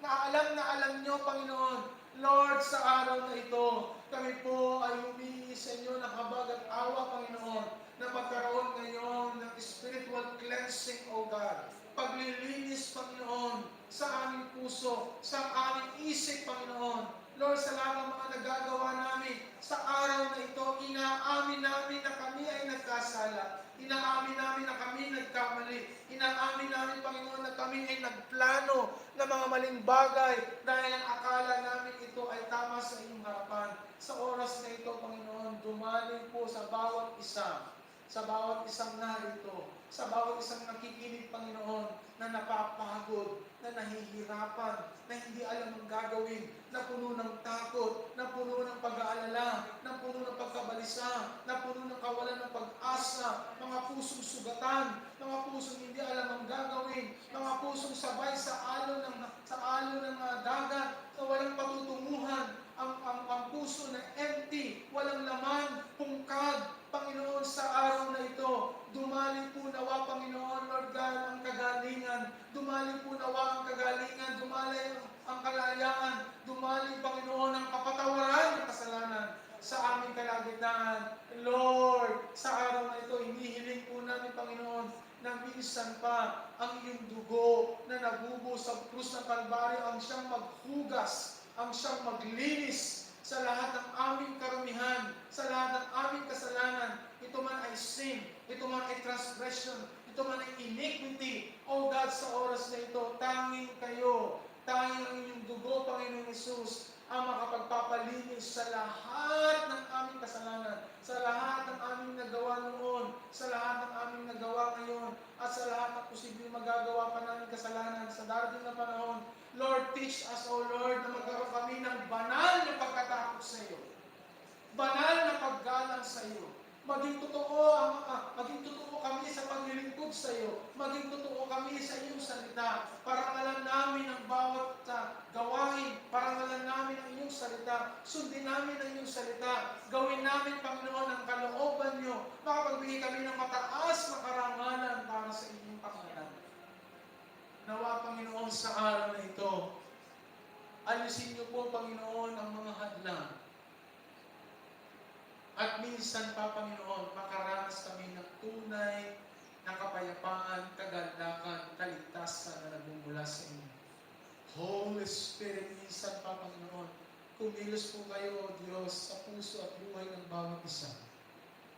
Na alam niyo, Panginoon. Lord, sa araw na ito, kami po ay humingi sa inyo ng habag at awa, Panginoon, na magkaroon ngayon ng spiritual cleansing, O God. Paglilinis, Panginoon, sa aming puso, sa aming isip, Panginoon. Lord, sa lahat ng mga nagagawa namin sa araw na ito, inaamin namin na kami ay nagkasala. Inaamin namin na kami nagkamali. Inaamin namin, Panginoon, na kami ay nagplano ng mga maling bagay dahil ang akala namin ito ay tama sa iyong harapan. Sa oras na ito, Panginoon, dumaling po sa bawat isa, sa bawat isang narito, sa bawat isang nakikinig, Panginoon, na napapagod, na nahihirapan, na hindi alam ang gagawin, na puno ng takot, na puno ng pag-aalala, na puno ng pagkabalisa, na puno ng kawalan ng pag-asa, mga pusong sugatan, mga pusong hindi alam ang gagawin, mga pusong sabay sa alon ng dagat, na walang patutunguhan, ang puso na empty, walang laman, pungkad. Panginoon, sa araw na ito, dumali po nawa, kasalanan. Dumali po nawa ang kagalingan, dumali ang kalayaan, dumali, Panginoon, ang kapatawaran ng kasalanan sa aming kalagitnaan. Lord, sa araw na ito, hinihiling po namin, Panginoon, na minsan pa ang iyong dugo na nabubo sa krus ng Kalbaryo ang siyang maghugas, ang siyang maglinis sa lahat ng aming karumihan, sa lahat ng aming kasalanan. Ito man ay sin, ito man ay transgression, ito man ay iniquity. O God, sa oras na ito, tanging kayo, tanging ang inyong dugo, Panginoong Hesus, ang makapagpapalinis sa lahat ng aming kasalanan, sa lahat ng aming nagawa noon, sa lahat ng aming nagawa ngayon, at sa lahat ng posibleng magagawa pa namin kasalanan sa darating na panahon. Lord, teach us, O Lord, na magkaroon kami ng banal na pagkatakot sa iyo, banal na paggalang sa iyo. Maging totoo kami sa paglilingkod sa iyo. Maging totoo kami sa iyong salita. Parangalan namin ang bawat gawain. Parangalan namin ang iyong salita. Sundin namin ang iyong salita. Gawin namin, Panginoon, ang kalooban niyo. Makapagbigay kami ng mataas na karangalan para sa inyong pangalan. Nawa, Panginoon, sa araw na ito, alisin niyo po, Panginoon, ang mga hadlang. At minsan pa, Panginoon, makaranas kami ng tunay na kapayapaan, kagandahan, kaligtasan na nagmumula sa inyo. Holy Spirit, minsan pa, Panginoon, kumilos po kayo, O Diyos, sa puso at buhay ng bawat isa.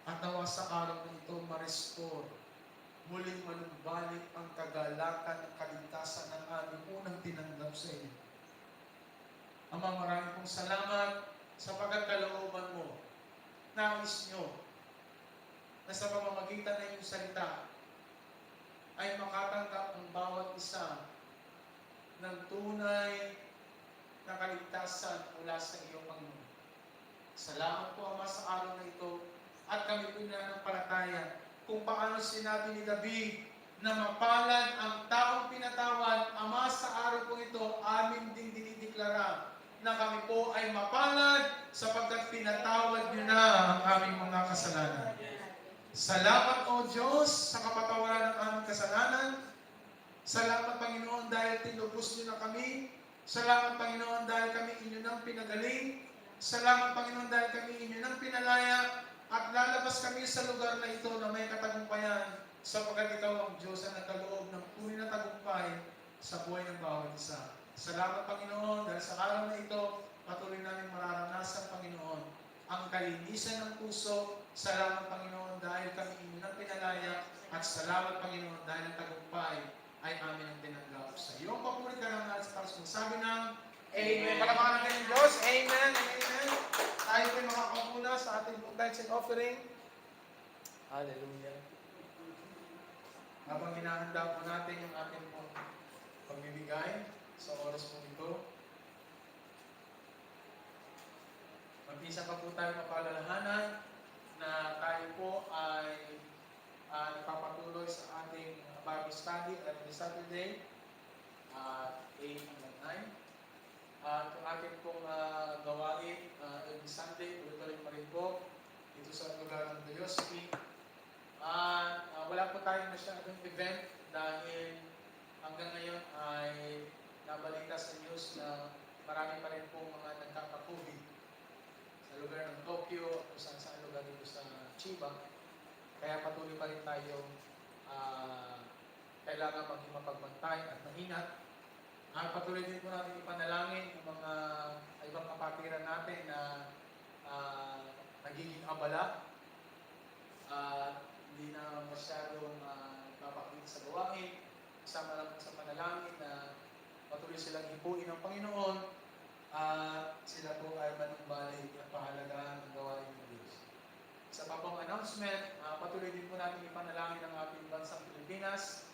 At nawa sa araw na ito, ma-restore, muling manumbalik ang kagalakan at kaligtasan ng aming unang tinanggap sa inyo. Ama, maraming pong salamat sa pagkakalooban mo. Nais nyo na sa pamamagitan ng iyong salita ay makatanggap ang bawat isa ng tunay na kaligtasan mula sa iyong Panginoon. Salamat po, Ama, sa araw na ito at kami po nananampalataya kung paano sinabi ni David na mapalad ang taong pinatawad. Ama, sa araw po ito, amin din dinideklara na kami po ay mapalad sapagkat pinatawad niyo na ang aming mga kasalanan. Salamat, O Diyos, sa kapatawaran ng aming kasalanan. Salamat, Panginoon, dahil tinubos niyo na kami. Salamat, Panginoon, dahil kami inyo nang pinagaling. Salamat, Panginoon, dahil kami inyo nang pinalaya. At lalabas kami sa lugar na ito na may katagumpayan sapagkat ikaw ang Diyos na nagkaloob ng tunay na tagumpay sa buhay ng bawat isa. Salamat, Panginoon, dahil sa araw na ito, patuloy namin mararanasan, Panginoon, ang kalinisan ng puso. Salamat, Panginoon, dahil kami inyo nang pinalaya. At salamat, Panginoon, dahil ang tagumpay ay amin ang tinanggap. Sa iyong papulit ka ng alas para sabi ng Amen. Palamakan natin ng Diyos. Amen. Amen. Tayo po'y makakapuna sa ating tithes and offering. Hallelujah. Habang hinahanda po natin yung ating pong pagbibigay sa oras po ito, mag-isa pa po tayo mapalalahanan na tayo po ay nagpapatuloy sa ating Bible study every Saturday at 8 hanggang 9. At ang ating pong gawain every Sunday, tuloy-tuloy pa rin po dito sa lugar ng Diyospi. Wala po tayong masyadong event dahil hanggang ngayon ay nabalita sa news na marami pa rin po mga nagkaka-COVID sa lugar ng Tokyo at saan lugar dito sa Chiba. Kaya patuloy pa rin tayong kailangan maging mapagbantay at maingat. Patuloy din po natin ipanalangin yung mga ibang kapatiran natin na nagiging abala at hindi na masyadong papakita sa gawain. Kasama lang sa panalangin na patuloy silang hipuin ng Panginoon at sila po ay manumbalik at pahalagahan ng gawain ng Diyos. Sa papang announcement, patuloy din po natin ipanalangin ang ating bansang Pilipinas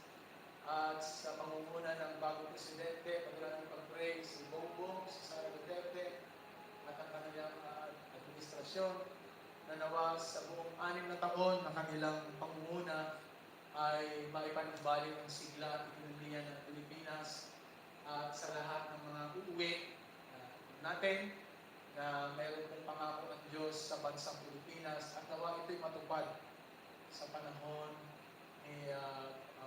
at sa pangunguna ng bagong presidente, patuloy natin pag-pray si Bongbong, si Sara Duterte at ang kanilang administrasyon na nawa sa buong 6 na taon na kanilang pangunguna ay maipanumbalik ang sigla at ekonomiya ng Pilipinas at sa lahat ng mga uuwi natin na mayroon pong pangako ng Diyos sa bansang Pilipinas at nawa ito'y matupad sa panahon ni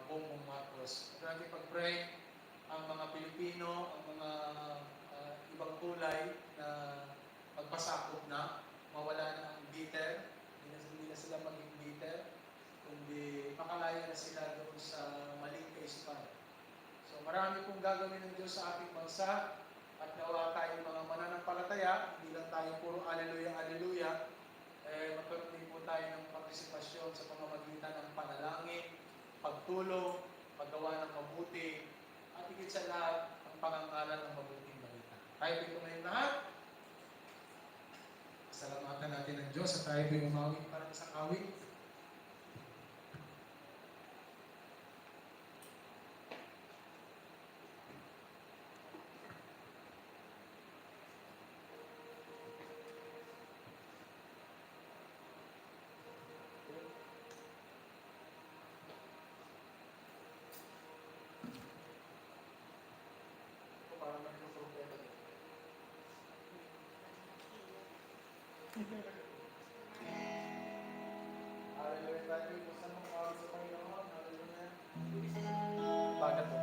Bongbong Marcos. Diyos. At natin pag-pray ang mga Pilipino, ang mga ibang kulay na magpasakop na, mawala na ang bitter, hindi na sila maging bitter, kundi makalaya na sila doon sa maling kaisipan. So marami pong gagawin ng Diyos sa ating bansa at nawa tayong mga mananampalataya, hindi lang tayo puro aleluya, aleluya, magkaroon din po tayo ng partisipasyon sa pamamagitan ng panalangin, pagtulong, paggawa ng mabuti, at higit sa lahat, ang pangangalan ng mabuting balita. Tayo po ngayon lahat. Salamatan natin ang Diyos at tayo po umawit para sa awit. Para magpapropeta din. Hallelujah tayo. Basta mong awit sa Panginoon. Hallelujah. Bakit po?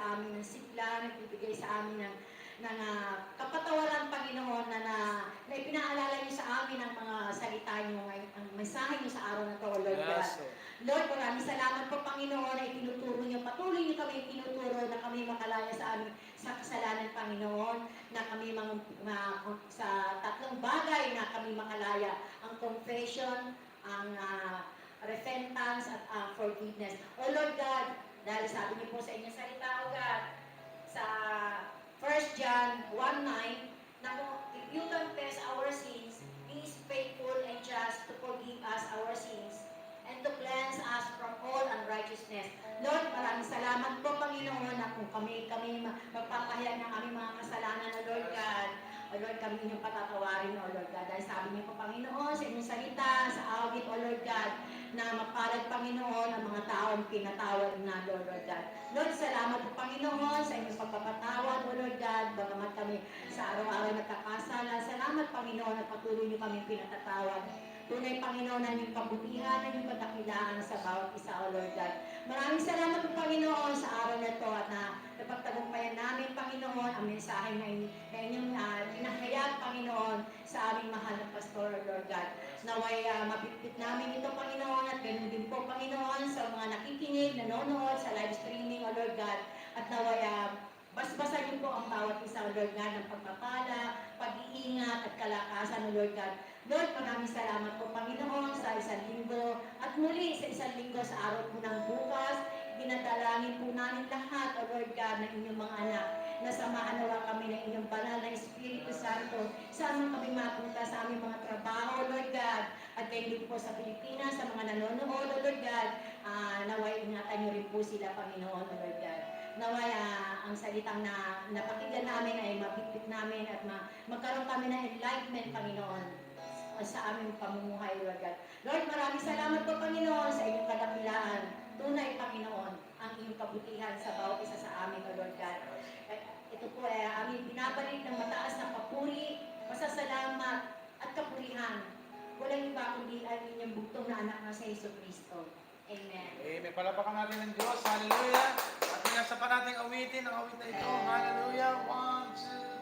sa amin ng sigla, nagbibigay sa amin ng kapatawaran, Panginoon, na ipinaalala niyo sa amin ang mga salita niyo, ang mensahe niyo sa araw na ito, O Lord God. Yes, Lord. Lord, maraming salamat po, Panginoon, na itinuturo niyo. Patuloy niyo kami itinuturo na kami makalaya sa amin sa kasalanan, Panginoon, na kami sa tatlong bagay na kami makalaya, ang confession, ang repentance, at ang forgiveness. O Lord God, dahil sabi niyo po sa inyong salita, O God, sa 1 John 1:9, na kung if you confess our sins, He is faithful and just to forgive us our sins and to cleanse us from all unrighteousness. Lord, maraming salamat po, Panginoon, na kung kami magpapahayag ng aming mga kasalanan, O Lord God, O Lord, kami inyong patatawarin, O Lord God. Dahil sabi niyo po, Panginoon, sa inyong salita, sa awit, O Lord God, na mapalad, Panginoon, ang mga taong pinatawad na, Lord God. Lord, salamat po, Panginoon, sa inyong pagpapatawad, O Lord God, bagamat kami sa araw-araw nagkakasala. Salamat, Panginoon, at patuloy niyo kami pinatatawad. Tunay, Panginoon, ang inyong kabutihan, ang inyong kadakilaan sa bawat isa, O Lord God. Maraming salamat po, Panginoon, sa araw na ito at na napagtagumpayan namin, Panginoon, ang mensahe na inyong pinahayag, Panginoon, sa aming mahal na pastor, O Lord God. Naway mabitbit namin ito, Panginoon, at ganun din po, Panginoon, sa mga nakikinig, nanonood sa live streaming, O Lord God, at naway basbasan niyo po ang bawat isa, O Lord God, ng pagpapala, pag-iingat at kalakasan, O Lord God. Lord, maraming salamat po, Panginoon, sa isang linggo at muli sa isang linggo sa araw po ng bukas. Dinadalangin po namin lahat, O Lord God, ng inyong mga anak, na samahan nawa kami ng inyong banal na Espiritu Santo sa aming kami mapunta sa aming mga trabaho, Lord God, at kayo din po sa Pilipinas, sa mga nanonood, O Lord God, naway ingatan niyo rin po sila, Panginoon, O Lord God. Naway ang salitang na napakinggan namin ay mabitbit namin at magkaroon kami ng enlightenment, Panginoon, sa aming pamumuhay, Lord God. Lord, maraming salamat po, Panginoon, sa inyong kadakilaan. Tunay, Panginoon, ang inyong kabutihan sa bawat isa sa amin, O Lord God. Ito po ay aming binabalik ng mataas na papuri, pasasalamat at kapurihan. Walang iba kundi ang inyong bugtong na anak na sa Yesu Kristo. Amen. May palapakan natin ng Diyos. Hallelujah. At pinasa pa natin awitin ang awit na ito. Hallelujah. 1, 2,